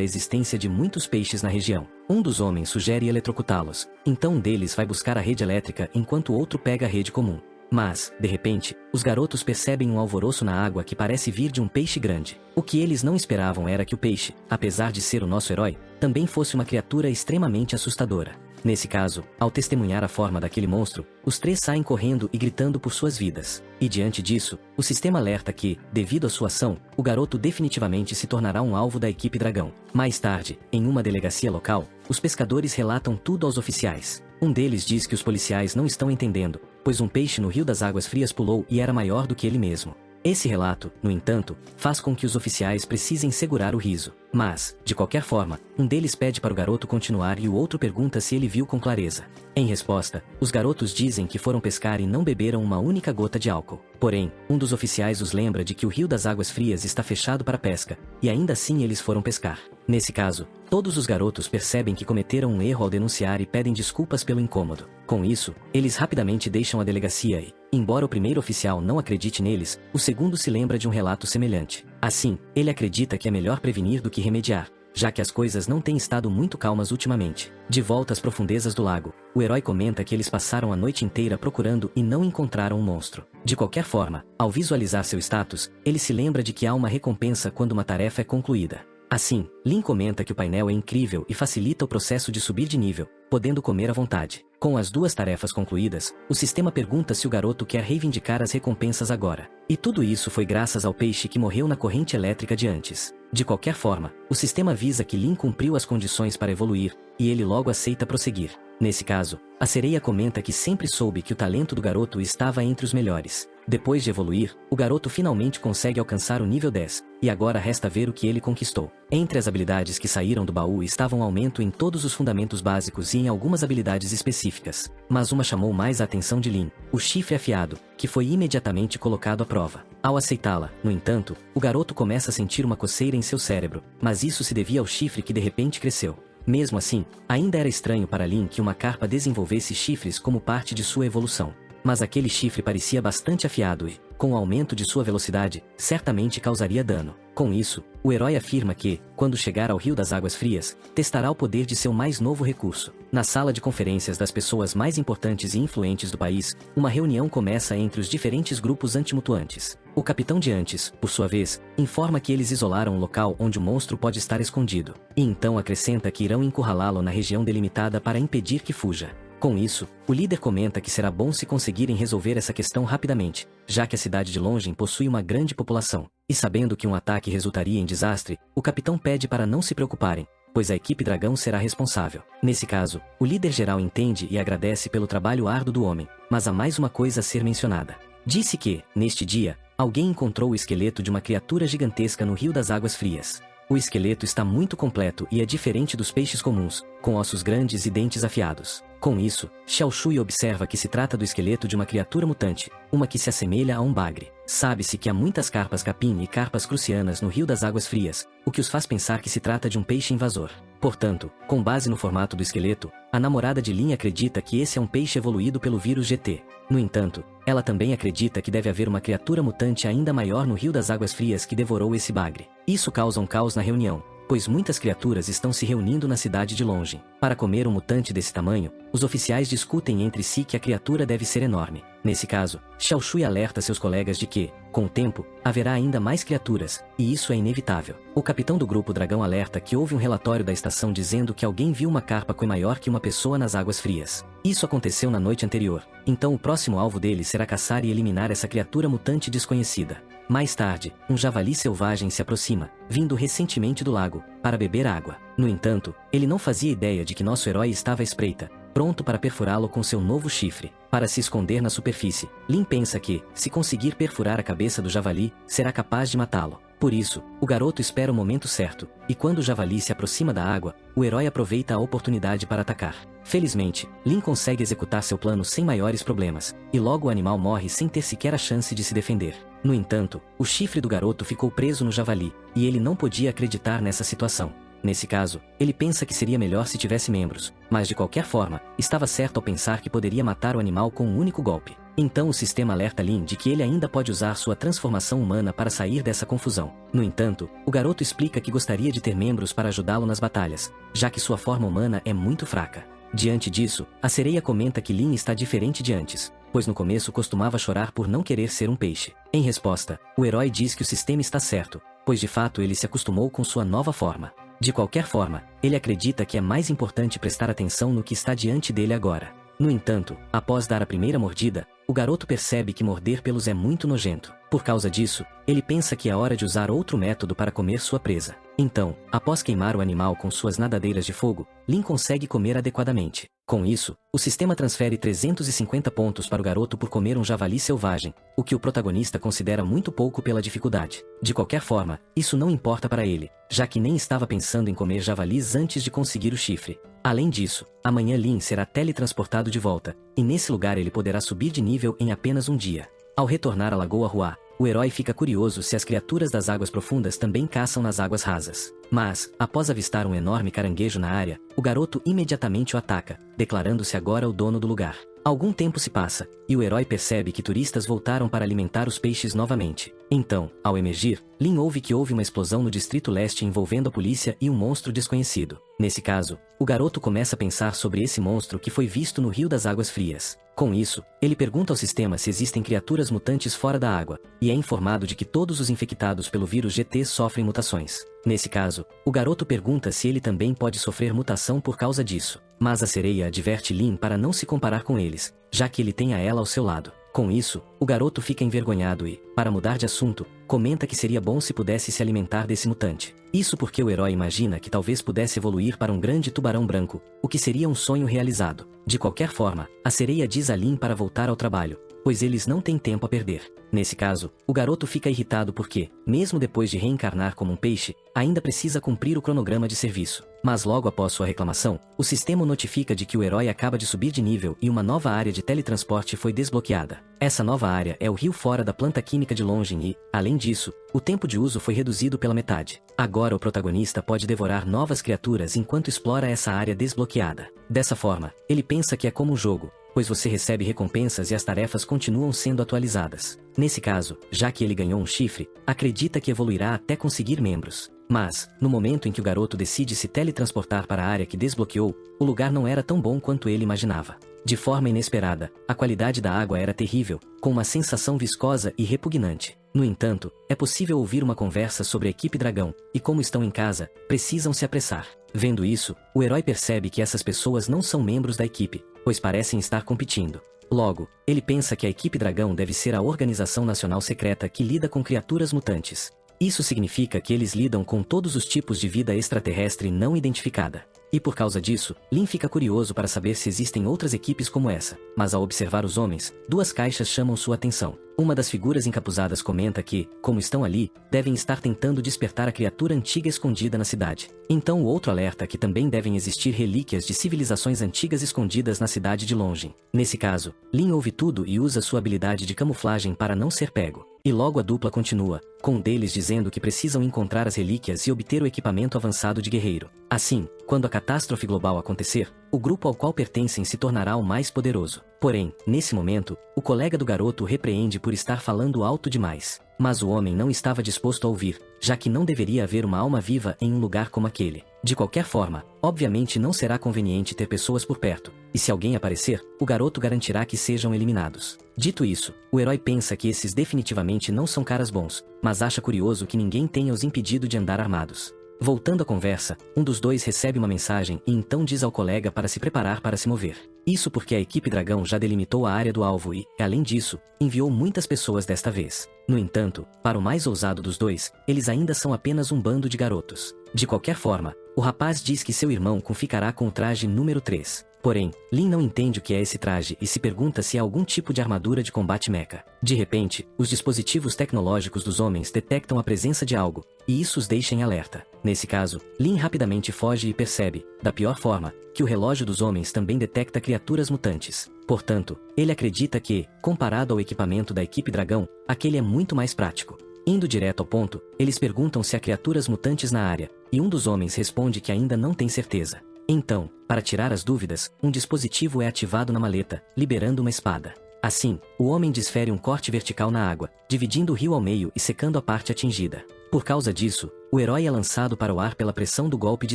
a existência de muitos peixes na região. Um dos homens sugere eletrocutá-los, então um deles vai buscar a rede elétrica enquanto o outro pega a rede comum. Mas, de repente, os garotos percebem um alvoroço na água que parece vir de um peixe grande. O que eles não esperavam era que o peixe, apesar de ser o nosso herói, também fosse uma criatura extremamente assustadora. Nesse caso, ao testemunhar a forma daquele monstro, os três saem correndo e gritando por suas vidas. E diante disso, o sistema alerta que, devido à sua ação, o garoto definitivamente se tornará um alvo da equipe dragão. Mais tarde, em uma delegacia local, os pescadores relatam tudo aos oficiais. Um deles diz que os policiais não estão entendendo, pois um peixe no Rio das Águas Frias pulou e era maior do que ele mesmo. Esse relato, no entanto, faz com que os oficiais precisem segurar o riso. Mas, de qualquer forma, um deles pede para o garoto continuar e o outro pergunta se ele viu com clareza. Em resposta, os garotos dizem que foram pescar e não beberam uma única gota de álcool. Porém, um dos oficiais os lembra de que o Rio das Águas Frias está fechado para pesca, e ainda assim eles foram pescar. Nesse caso, todos os garotos percebem que cometeram um erro ao denunciar e pedem desculpas pelo incômodo. Com isso, eles rapidamente deixam a delegacia e, embora o primeiro oficial não acredite neles, o segundo se lembra de um relato semelhante. Assim, ele acredita que é melhor prevenir do que remediar, já que as coisas não têm estado muito calmas ultimamente. De volta às profundezas do lago, o herói comenta que eles passaram a noite inteira procurando e não encontraram um monstro. De qualquer forma, ao visualizar seu status, ele se lembra de que há uma recompensa quando uma tarefa é concluída. Assim, Lin comenta que o painel é incrível e facilita o processo de subir de nível, podendo comer à vontade. Com as duas tarefas concluídas, o sistema pergunta se o garoto quer reivindicar as recompensas agora. E tudo isso foi graças ao peixe que morreu na corrente elétrica de antes. De qualquer forma, o sistema avisa que Lin cumpriu as condições para evoluir, e ele logo aceita prosseguir. Nesse caso, a sereia comenta que sempre soube que o talento do garoto estava entre os melhores. Depois de evoluir, o garoto finalmente consegue alcançar o nível 10, e agora resta ver o que ele conquistou. Entre as habilidades que saíram do baú estavam aumento em todos os fundamentos básicos e em algumas habilidades específicas. Mas uma chamou mais a atenção de Lin, o chifre afiado, que foi imediatamente colocado à prova. Ao aceitá-la, no entanto, o garoto começa a sentir uma coceira em seu cérebro, mas isso se devia ao chifre que de repente cresceu. Mesmo assim, ainda era estranho para Lin que uma carpa desenvolvesse chifres como parte de sua evolução. Mas aquele chifre parecia bastante afiado e, com o aumento de sua velocidade, certamente causaria dano. Com isso, o herói afirma que, quando chegar ao Rio das Águas Frias, testará o poder de seu mais novo recurso. Na sala de conferências das pessoas mais importantes e influentes do país, uma reunião começa entre os diferentes grupos antimutuantes. O capitão de Antes, por sua vez, informa que eles isolaram o local onde o monstro pode estar escondido, e então acrescenta que irão encurralá-lo na região delimitada para impedir que fuja. Com isso, o líder comenta que será bom se conseguirem resolver essa questão rapidamente, já que a cidade de Longin possui uma grande população. E sabendo que um ataque resultaria em desastre, o capitão pede para não se preocuparem, pois a equipe dragão será responsável. Nesse caso, o líder geral entende e agradece pelo trabalho árduo do homem, mas há mais uma coisa a ser mencionada. Disse que, neste dia, alguém encontrou o esqueleto de uma criatura gigantesca no Rio das Águas Frias. O esqueleto está muito completo e é diferente dos peixes comuns, com ossos grandes e dentes afiados. Com isso, Xiaoshui observa que se trata do esqueleto de uma criatura mutante, uma que se assemelha a um bagre. Sabe-se que há muitas carpas capim e carpas crucianas no Rio das Águas Frias, o que os faz pensar que se trata de um peixe invasor. Portanto, com base no formato do esqueleto, a namorada de Lin acredita que esse é um peixe evoluído pelo vírus GT. No entanto, ela também acredita que deve haver uma criatura mutante ainda maior no Rio das Águas Frias que devorou esse bagre. Isso causa um caos na reunião, pois muitas criaturas estão se reunindo na cidade de Longe. Para comer um mutante desse tamanho, os oficiais discutem entre si que a criatura deve ser enorme. Nesse caso, Xiaoshui alerta seus colegas de que, com o tempo, haverá ainda mais criaturas, e isso é inevitável. O capitão do grupo Dragão alerta que houve um relatório da estação dizendo que alguém viu uma carpa coi maior que uma pessoa nas águas frias. Isso aconteceu na noite anterior, então o próximo alvo dele será caçar e eliminar essa criatura mutante desconhecida. Mais tarde, um javali selvagem se aproxima, vindo recentemente do lago, para beber água. No entanto, ele não fazia ideia de que nosso herói estava à espreita, pronto para perfurá-lo com seu novo chifre. Para se esconder na superfície, Lin pensa que, se conseguir perfurar a cabeça do javali, será capaz de matá-lo. Por isso, o garoto espera o momento certo, e quando o javali se aproxima da água, o herói aproveita a oportunidade para atacar. Felizmente, Lin consegue executar seu plano sem maiores problemas, e logo o animal morre sem ter sequer a chance de se defender. No entanto, o chifre do garoto ficou preso no javali, e ele não podia acreditar nessa situação. Nesse caso, ele pensa que seria melhor se tivesse membros, mas de qualquer forma, estava certo ao pensar que poderia matar o animal com um único golpe. Então o sistema alerta Lin de que ele ainda pode usar sua transformação humana para sair dessa confusão. No entanto, o garoto explica que gostaria de ter membros para ajudá-lo nas batalhas, já que sua forma humana é muito fraca. Diante disso, a sereia comenta que Lin está diferente de antes, pois no começo costumava chorar por não querer ser um peixe. Em resposta, o herói diz que o sistema está certo, pois de fato ele se acostumou com sua nova forma. De qualquer forma, ele acredita que é mais importante prestar atenção no que está diante dele agora. No entanto, após dar a primeira mordida, o garoto percebe que morder pelos é muito nojento. Por causa disso, ele pensa que é hora de usar outro método para comer sua presa. Então, após queimar o animal com suas nadadeiras de fogo, Lin consegue comer adequadamente. Com isso, o sistema transfere 350 pontos para o garoto por comer um javali selvagem, o que o protagonista considera muito pouco pela dificuldade. De qualquer forma, isso não importa para ele, já que nem estava pensando em comer javalis antes de conseguir o chifre. Além disso, amanhã Lin será teletransportado de volta, e nesse lugar ele poderá subir de nível em apenas um dia. Ao retornar à Lagoa Ruá, o herói fica curioso se as criaturas das águas profundas também caçam nas águas rasas. Mas, após avistar um enorme caranguejo na área, o garoto imediatamente o ataca, declarando-se agora o dono do lugar. Algum tempo se passa, e o herói percebe que turistas voltaram para alimentar os peixes novamente. Então, ao emergir, Lin ouve que houve uma explosão no Distrito Leste envolvendo a polícia e um monstro desconhecido. Nesse caso, o garoto começa a pensar sobre esse monstro que foi visto no Rio das Águas Frias. Com isso, ele pergunta ao sistema se existem criaturas mutantes fora da água, e é informado de que todos os infectados pelo vírus GT sofrem mutações. Nesse caso, o garoto pergunta se ele também pode sofrer mutação por causa disso, mas a sereia adverte Lin para não se comparar com eles, já que ele tem a ela ao seu lado. Com isso, o garoto fica envergonhado e, para mudar de assunto, comenta que seria bom se pudesse se alimentar desse mutante. Isso porque o herói imagina que talvez pudesse evoluir para um grande tubarão branco, o que seria um sonho realizado. De qualquer forma, a sereia diz a Lin para voltar ao trabalho, pois eles não têm tempo a perder. Nesse caso, o garoto fica irritado porque, mesmo depois de reencarnar como um peixe, ainda precisa cumprir o cronograma de serviço. Mas logo após sua reclamação, o sistema notifica de que o herói acaba de subir de nível e uma nova área de teletransporte foi desbloqueada. Essa nova área é o rio fora da planta química de Longin e, além disso, o tempo de uso foi reduzido pela metade. Agora o protagonista pode devorar novas criaturas enquanto explora essa área desbloqueada. Dessa forma, ele pensa que é como um jogo, pois você recebe recompensas e as tarefas continuam sendo atualizadas. Nesse caso, já que ele ganhou um chifre, acredita que evoluirá até conseguir membros. Mas, no momento em que o garoto decide se teletransportar para a área que desbloqueou, o lugar não era tão bom quanto ele imaginava. De forma inesperada, a qualidade da água era terrível, com uma sensação viscosa e repugnante. No entanto, é possível ouvir uma conversa sobre a equipe dragão, e como estão em casa, precisam se apressar. Vendo isso, o herói percebe que essas pessoas não são membros da equipe, pois parecem estar competindo. Logo, ele pensa que a equipe dragão deve ser a organização nacional secreta que lida com criaturas mutantes. Isso significa que eles lidam com todos os tipos de vida extraterrestre não identificada. E por causa disso, Lin fica curioso para saber se existem outras equipes como essa, mas ao observar os homens, duas caixas chamam sua atenção. Uma das figuras encapuzadas comenta que, como estão ali, devem estar tentando despertar a criatura antiga escondida na cidade. Então o outro alerta que também devem existir relíquias de civilizações antigas escondidas na cidade de Longin. Nesse caso, Lin ouve tudo e usa sua habilidade de camuflagem para não ser pego. E logo a dupla continua, com um deles dizendo que precisam encontrar as relíquias e obter o equipamento avançado de guerreiro. Assim, quando a catástrofe global acontecer, o grupo ao qual pertencem se tornará o mais poderoso. Porém, nesse momento, o colega do garoto o repreende por estar falando alto demais. Mas o homem não estava disposto a ouvir, já que não deveria haver uma alma viva em um lugar como aquele. De qualquer forma, obviamente não será conveniente ter pessoas por perto, e se alguém aparecer, o garoto garantirá que sejam eliminados. Dito isso, o herói pensa que esses definitivamente não são caras bons, mas acha curioso que ninguém tenha os impedido de andar armados. Voltando à conversa, um dos dois recebe uma mensagem e então diz ao colega para se preparar para se mover. Isso porque a equipe dragão já delimitou a área do alvo e, além disso, enviou muitas pessoas desta vez. No entanto, para o mais ousado dos dois, eles ainda são apenas um bando de garotos. De qualquer forma, o rapaz diz que seu irmão ficará com o traje número 3. Porém, Lin não entende o que é esse traje e se pergunta se é algum tipo de armadura de combate mecha. De repente, os dispositivos tecnológicos dos homens detectam a presença de algo, e isso os deixa em alerta. Nesse caso, Lin rapidamente foge e percebe, da pior forma, que o relógio dos homens também detecta criaturas mutantes. Portanto, ele acredita que, comparado ao equipamento da equipe dragão, aquele é muito mais prático. Indo direto ao ponto, eles perguntam se há criaturas mutantes na área, e um dos homens responde que ainda não tem certeza. Então, para tirar as dúvidas, um dispositivo é ativado na maleta, liberando uma espada. Assim, o homem desfere um corte vertical na água, dividindo o rio ao meio e secando a parte atingida. Por causa disso, o herói é lançado para o ar pela pressão do golpe de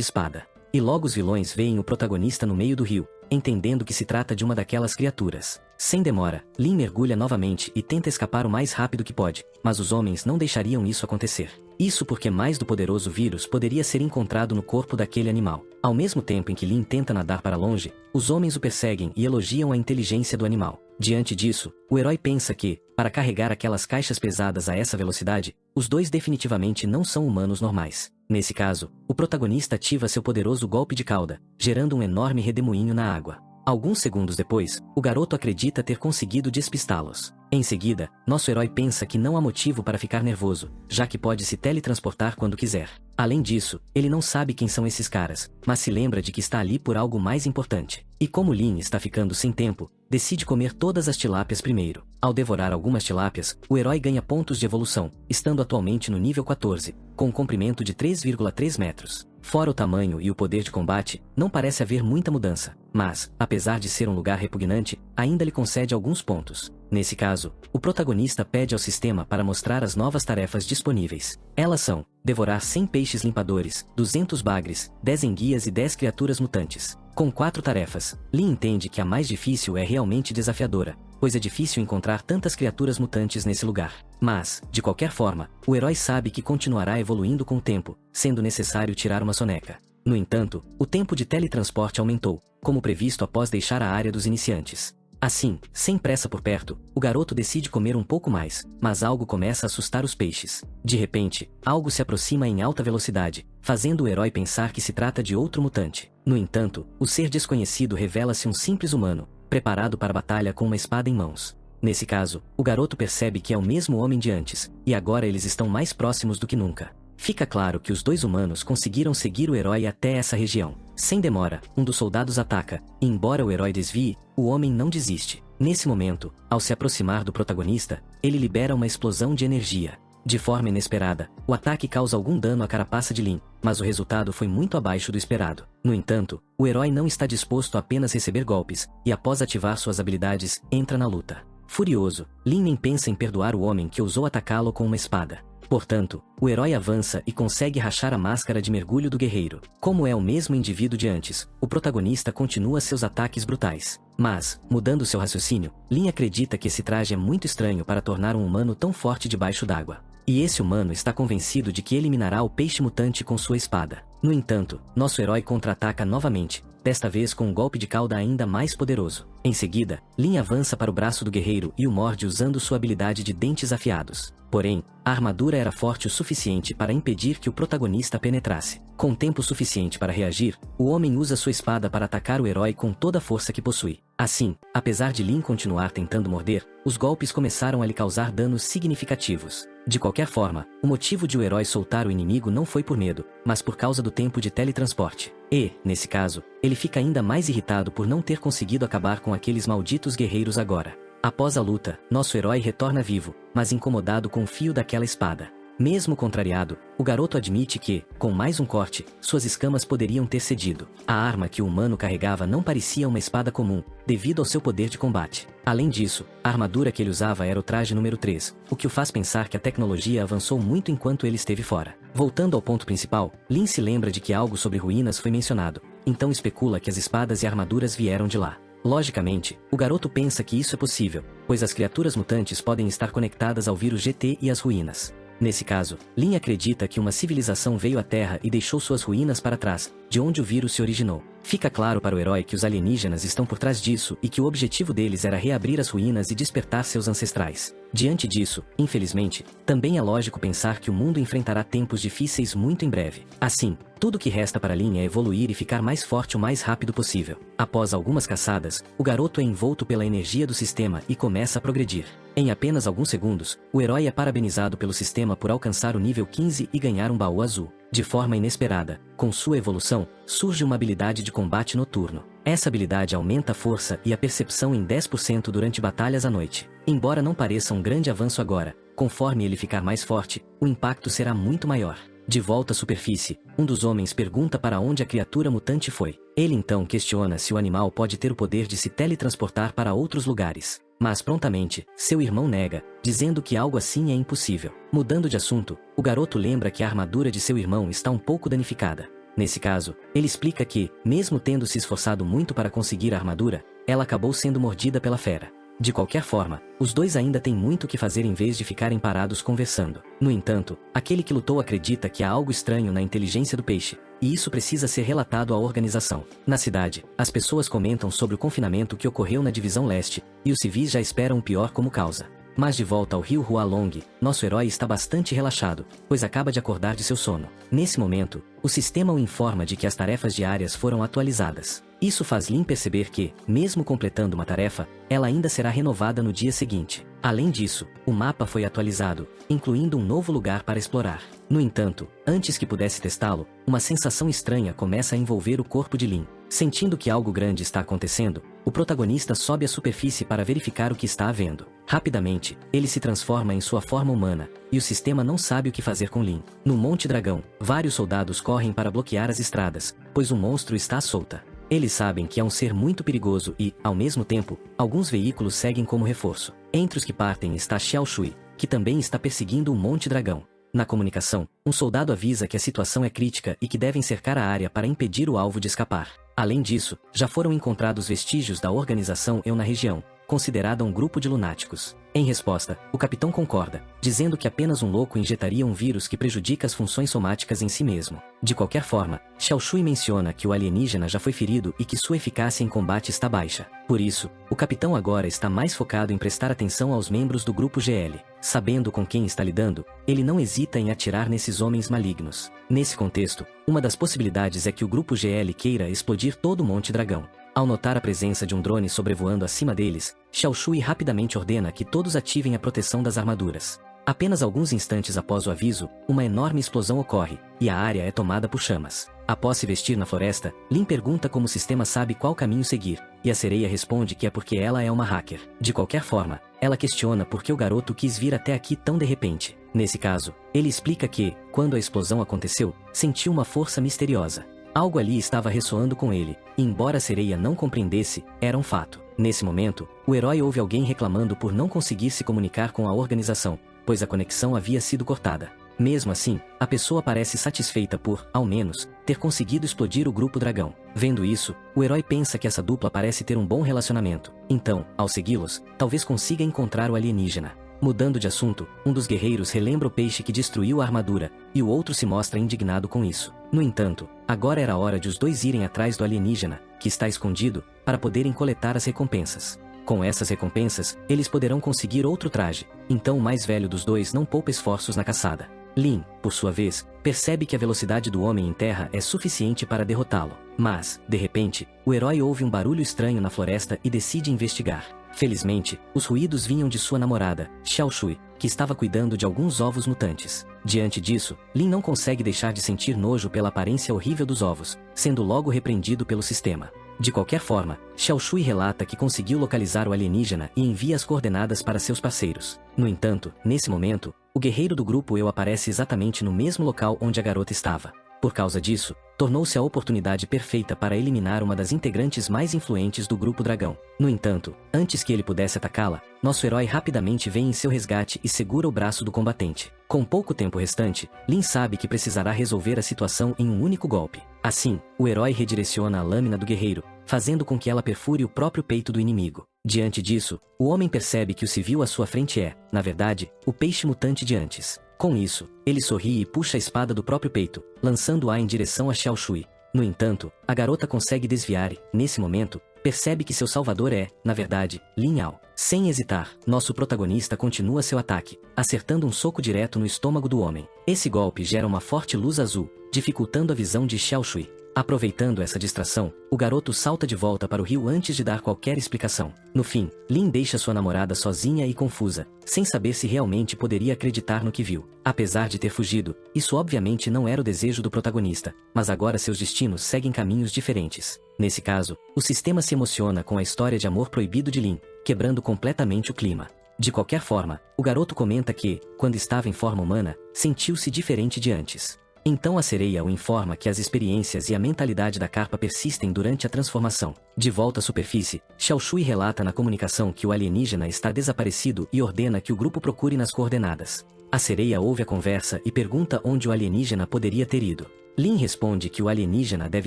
espada. E logo os vilões veem o protagonista no meio do rio, entendendo que se trata de uma daquelas criaturas. Sem demora, Lin mergulha novamente e tenta escapar o mais rápido que pode, mas os homens não deixariam isso acontecer. Isso porque mais do poderoso vírus poderia ser encontrado no corpo daquele animal. Ao mesmo tempo em que Lin tenta nadar para longe, os homens o perseguem e elogiam a inteligência do animal. Diante disso, o herói pensa que, para carregar aquelas caixas pesadas a essa velocidade, os dois definitivamente não são humanos normais. Nesse caso, o protagonista ativa seu poderoso golpe de cauda, gerando um enorme redemoinho na água. Alguns segundos depois, o garoto acredita ter conseguido despistá-los. Em seguida, nosso herói pensa que não há motivo para ficar nervoso, já que pode se teletransportar quando quiser. Além disso, ele não sabe quem são esses caras, mas se lembra de que está ali por algo mais importante. E como Lin está ficando sem tempo, decide comer todas as tilápias primeiro. Ao devorar algumas tilápias, o herói ganha pontos de evolução, estando atualmente no nível 14, com um comprimento de 3,3 metros. Fora o tamanho e o poder de combate, não parece haver muita mudança, mas, apesar de ser um lugar repugnante, ainda lhe concede alguns pontos. Nesse caso, o protagonista pede ao sistema para mostrar as novas tarefas disponíveis. Elas são: devorar 100 peixes limpadores, 200 bagres, 10 enguias e 10 criaturas mutantes. Com 4 tarefas, Lin entende que a mais difícil é realmente desafiadora, pois é difícil encontrar tantas criaturas mutantes nesse lugar. Mas, de qualquer forma, o herói sabe que continuará evoluindo com o tempo, sendo necessário tirar uma soneca. No entanto, o tempo de teletransporte aumentou, como previsto após deixar a área dos iniciantes. Assim, sem pressa por perto, o garoto decide comer um pouco mais, mas algo começa a assustar os peixes. De repente, algo se aproxima em alta velocidade, fazendo o herói pensar que se trata de outro mutante. No entanto, o ser desconhecido revela-se um simples humano, preparado para a batalha com uma espada em mãos. Nesse caso, o garoto percebe que é o mesmo homem de antes, e agora eles estão mais próximos do que nunca. Fica claro que os dois humanos conseguiram seguir o herói até essa região. Sem demora, um dos soldados ataca, e embora o herói desvie, o homem não desiste. Nesse momento, ao se aproximar do protagonista, ele libera uma explosão de energia. De forma inesperada, o ataque causa algum dano à carapaça de Lin, mas o resultado foi muito abaixo do esperado. No entanto, o herói não está disposto a apenas receber golpes, e após ativar suas habilidades, entra na luta. Furioso, Lin nem pensa em perdoar o homem que ousou atacá-lo com uma espada. Portanto, o herói avança e consegue rachar a máscara de mergulho do guerreiro. Como é o mesmo indivíduo de antes, o protagonista continua seus ataques brutais. Mas, mudando seu raciocínio, Lin acredita que esse traje é muito estranho para tornar um humano tão forte debaixo d'água. E esse humano está convencido de que eliminará o peixe mutante com sua espada. No entanto, nosso herói contra-ataca novamente, desta vez com um golpe de cauda ainda mais poderoso. Em seguida, Lin avança para o braço do guerreiro e o morde usando sua habilidade de dentes afiados. Porém, a armadura era forte o suficiente para impedir que o protagonista penetrasse. Com tempo suficiente para reagir, o homem usa sua espada para atacar o herói com toda a força que possui. Assim, apesar de Lin continuar tentando morder, os golpes começaram a lhe causar danos significativos. De qualquer forma, o motivo de o herói soltar o inimigo não foi por medo, mas por causa do tempo de teletransporte. E, nesse caso, ele fica ainda mais irritado por não ter conseguido acabar com aqueles malditos guerreiros agora. Após a luta, nosso herói retorna vivo, mas incomodado com o fio daquela espada. Mesmo contrariado, o garoto admite que, com mais um corte, suas escamas poderiam ter cedido. A arma que o humano carregava não parecia uma espada comum, devido ao seu poder de combate. Além disso, a armadura que ele usava era o traje número 3, o que o faz pensar que a tecnologia avançou muito enquanto ele esteve fora. Voltando ao ponto principal, Lin se lembra de que algo sobre ruínas foi mencionado, então especula que as espadas e armaduras vieram de lá. Logicamente, o garoto pensa que isso é possível, pois as criaturas mutantes podem estar conectadas ao vírus GT e às ruínas. Nesse caso, Lin acredita que uma civilização veio à Terra e deixou suas ruínas para trás, de onde o vírus se originou. Fica claro para o herói que os alienígenas estão por trás disso e que o objetivo deles era reabrir as ruínas e despertar seus ancestrais. Diante disso, infelizmente, também é lógico pensar que o mundo enfrentará tempos difíceis muito em breve. Assim, tudo que resta para Lin é evoluir e ficar mais forte o mais rápido possível. Após algumas caçadas, o garoto é envolto pela energia do sistema e começa a progredir. Em apenas alguns segundos, o herói é parabenizado pelo sistema por alcançar o nível 15 e ganhar um baú azul. De forma inesperada, com sua evolução, surge uma habilidade de combate noturno. Essa habilidade aumenta a força e a percepção em 10% durante batalhas à noite. Embora não pareça um grande avanço agora, conforme ele ficar mais forte, o impacto será muito maior. De volta à superfície, um dos homens pergunta para onde a criatura mutante foi. Ele então questiona se o animal pode ter o poder de se teletransportar para outros lugares. Mas prontamente, seu irmão nega, dizendo que algo assim é impossível. Mudando de assunto, o garoto lembra que a armadura de seu irmão está um pouco danificada. Nesse caso, ele explica que, mesmo tendo se esforçado muito para conseguir a armadura, ela acabou sendo mordida pela fera. De qualquer forma, os dois ainda têm muito o que fazer em vez de ficarem parados conversando. No entanto, aquele que lutou acredita que há algo estranho na inteligência do peixe, e isso precisa ser relatado à organização. Na cidade, as pessoas comentam sobre o confinamento que ocorreu na Divisão Leste, e os civis já esperam o pior como causa. Mas de volta ao rio Hualong, nosso herói está bastante relaxado, pois acaba de acordar de seu sono. Nesse momento, o sistema o informa de que as tarefas diárias foram atualizadas. Isso faz Lin perceber que, mesmo completando uma tarefa, ela ainda será renovada no dia seguinte. Além disso, o mapa foi atualizado, incluindo um novo lugar para explorar. No entanto, antes que pudesse testá-lo, uma sensação estranha começa a envolver o corpo de Lin. Sentindo que algo grande está acontecendo, o protagonista sobe à superfície para verificar o que está havendo. Rapidamente, ele se transforma em sua forma humana, e o sistema não sabe o que fazer com Lin. No Monte Dragão, vários soldados correm para bloquear as estradas, pois o monstro está à solta. Eles sabem que é um ser muito perigoso e, ao mesmo tempo, alguns veículos seguem como reforço. Entre os que partem está Xiao Shui, que também está perseguindo o Monte Dragão. Na comunicação, um soldado avisa que a situação é crítica e que devem cercar a área para impedir o alvo de escapar. Além disso, já foram encontrados vestígios da organização Eu na região, considerada um grupo de lunáticos. Em resposta, o capitão concorda, dizendo que apenas um louco injetaria um vírus que prejudica as funções somáticas em si mesmo. De qualquer forma, Xiao Shui menciona que o alienígena já foi ferido e que sua eficácia em combate está baixa. Por isso, o capitão agora está mais focado em prestar atenção aos membros do grupo GL. Sabendo com quem está lidando, ele não hesita em atirar nesses homens malignos. Nesse contexto, uma das possibilidades é que o grupo GL queira explodir todo o Monte Dragão. Ao notar a presença de um drone sobrevoando acima deles, Xiao Shui rapidamente ordena que todos ativem a proteção das armaduras. Apenas alguns instantes após o aviso, uma enorme explosão ocorre, e a área é tomada por chamas. Após se vestir na floresta, Lin pergunta como o sistema sabe qual caminho seguir, e a sereia responde que é porque ela é uma hacker. De qualquer forma, ela questiona por que o garoto quis vir até aqui tão de repente. Nesse caso, ele explica que, quando a explosão aconteceu, sentiu uma força misteriosa. Algo ali estava ressoando com ele, e embora a sereia não compreendesse, era um fato. Nesse momento, o herói ouve alguém reclamando por não conseguir se comunicar com a organização, pois a conexão havia sido cortada. Mesmo assim, a pessoa parece satisfeita por, ao menos, ter conseguido explodir o grupo dragão. Vendo isso, o herói pensa que essa dupla parece ter um bom relacionamento. Então, ao segui-los, talvez consiga encontrar o alienígena. Mudando de assunto, um dos guerreiros relembra o peixe que destruiu a armadura, e o outro se mostra indignado com isso. No entanto, agora era a hora de os dois irem atrás do alienígena, que está escondido, para poderem coletar as recompensas. Com essas recompensas, eles poderão conseguir outro traje, então o mais velho dos dois não poupa esforços na caçada. Lin, por sua vez, percebe que a velocidade do homem em terra é suficiente para derrotá-lo. Mas, de repente, o herói ouve um barulho estranho na floresta e decide investigar. Felizmente, os ruídos vinham de sua namorada, Xiao Shui, que estava cuidando de alguns ovos mutantes. Diante disso, Lin não consegue deixar de sentir nojo pela aparência horrível dos ovos, sendo logo repreendido pelo sistema. De qualquer forma, Xiao Shui relata que conseguiu localizar o alienígena e envia as coordenadas para seus parceiros. No entanto, nesse momento, o guerreiro do grupo Eu aparece exatamente no mesmo local onde a garota estava. Por causa disso, tornou-se a oportunidade perfeita para eliminar uma das integrantes mais influentes do grupo Dragão. No entanto, antes que ele pudesse atacá-la, nosso herói rapidamente vem em seu resgate e segura o braço do combatente. Com pouco tempo restante, Lin sabe que precisará resolver a situação em um único golpe. Assim, o herói redireciona a lâmina do guerreiro, fazendo com que ela perfure o próprio peito do inimigo. Diante disso, o homem percebe que o civil à sua frente é, na verdade, o peixe mutante de antes. Com isso, ele sorri e puxa a espada do próprio peito, lançando-a em direção a Xiao Shui. No entanto, a garota consegue desviar e, nesse momento, percebe que seu salvador é, na verdade, Lin Yao. Sem hesitar, nosso protagonista continua seu ataque, acertando um soco direto no estômago do homem. Esse golpe gera uma forte luz azul, dificultando a visão de Xiao Shui. Aproveitando essa distração, o garoto salta de volta para o rio antes de dar qualquer explicação. No fim, Lin deixa sua namorada sozinha e confusa, sem saber se realmente poderia acreditar no que viu. Apesar de ter fugido, isso obviamente não era o desejo do protagonista, mas agora seus destinos seguem caminhos diferentes. Nesse caso, o sistema se emociona com a história de amor proibido de Lin, quebrando completamente o clima. De qualquer forma, o garoto comenta que, quando estava em forma humana, sentiu-se diferente de antes. Então a sereia o informa que as experiências e a mentalidade da carpa persistem durante a transformação. De volta à superfície, Xiao Shui relata na comunicação que o alienígena está desaparecido e ordena que o grupo procure nas coordenadas. A sereia ouve a conversa e pergunta onde o alienígena poderia ter ido. Lin responde que o alienígena deve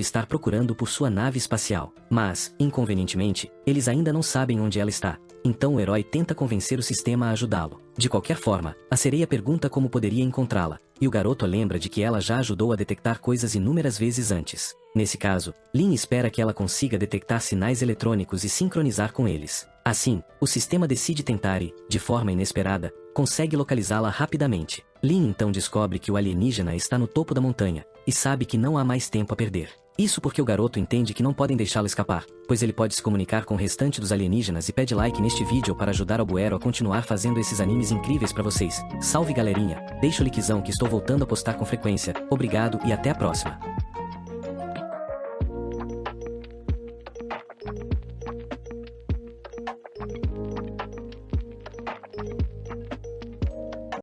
estar procurando por sua nave espacial, mas, inconvenientemente, eles ainda não sabem onde ela está. Então o herói tenta convencer o sistema a ajudá-lo. De qualquer forma, a sereia pergunta como poderia encontrá-la, e o garoto lembra de que ela já ajudou a detectar coisas inúmeras vezes antes. Nesse caso, Lin espera que ela consiga detectar sinais eletrônicos e sincronizar com eles. Assim, o sistema decide tentar e, de forma inesperada, consegue localizá-la rapidamente. Lin então descobre que o alienígena está no topo da montanha, e sabe que não há mais tempo a perder. Isso porque o garoto entende que não podem deixá-lo escapar, pois ele pode se comunicar com o restante dos alienígenas e pede like neste vídeo para ajudar Albuero a continuar fazendo esses animes incríveis pra vocês. Salve galerinha, deixa o likezão que estou voltando a postar com frequência, obrigado e até a próxima.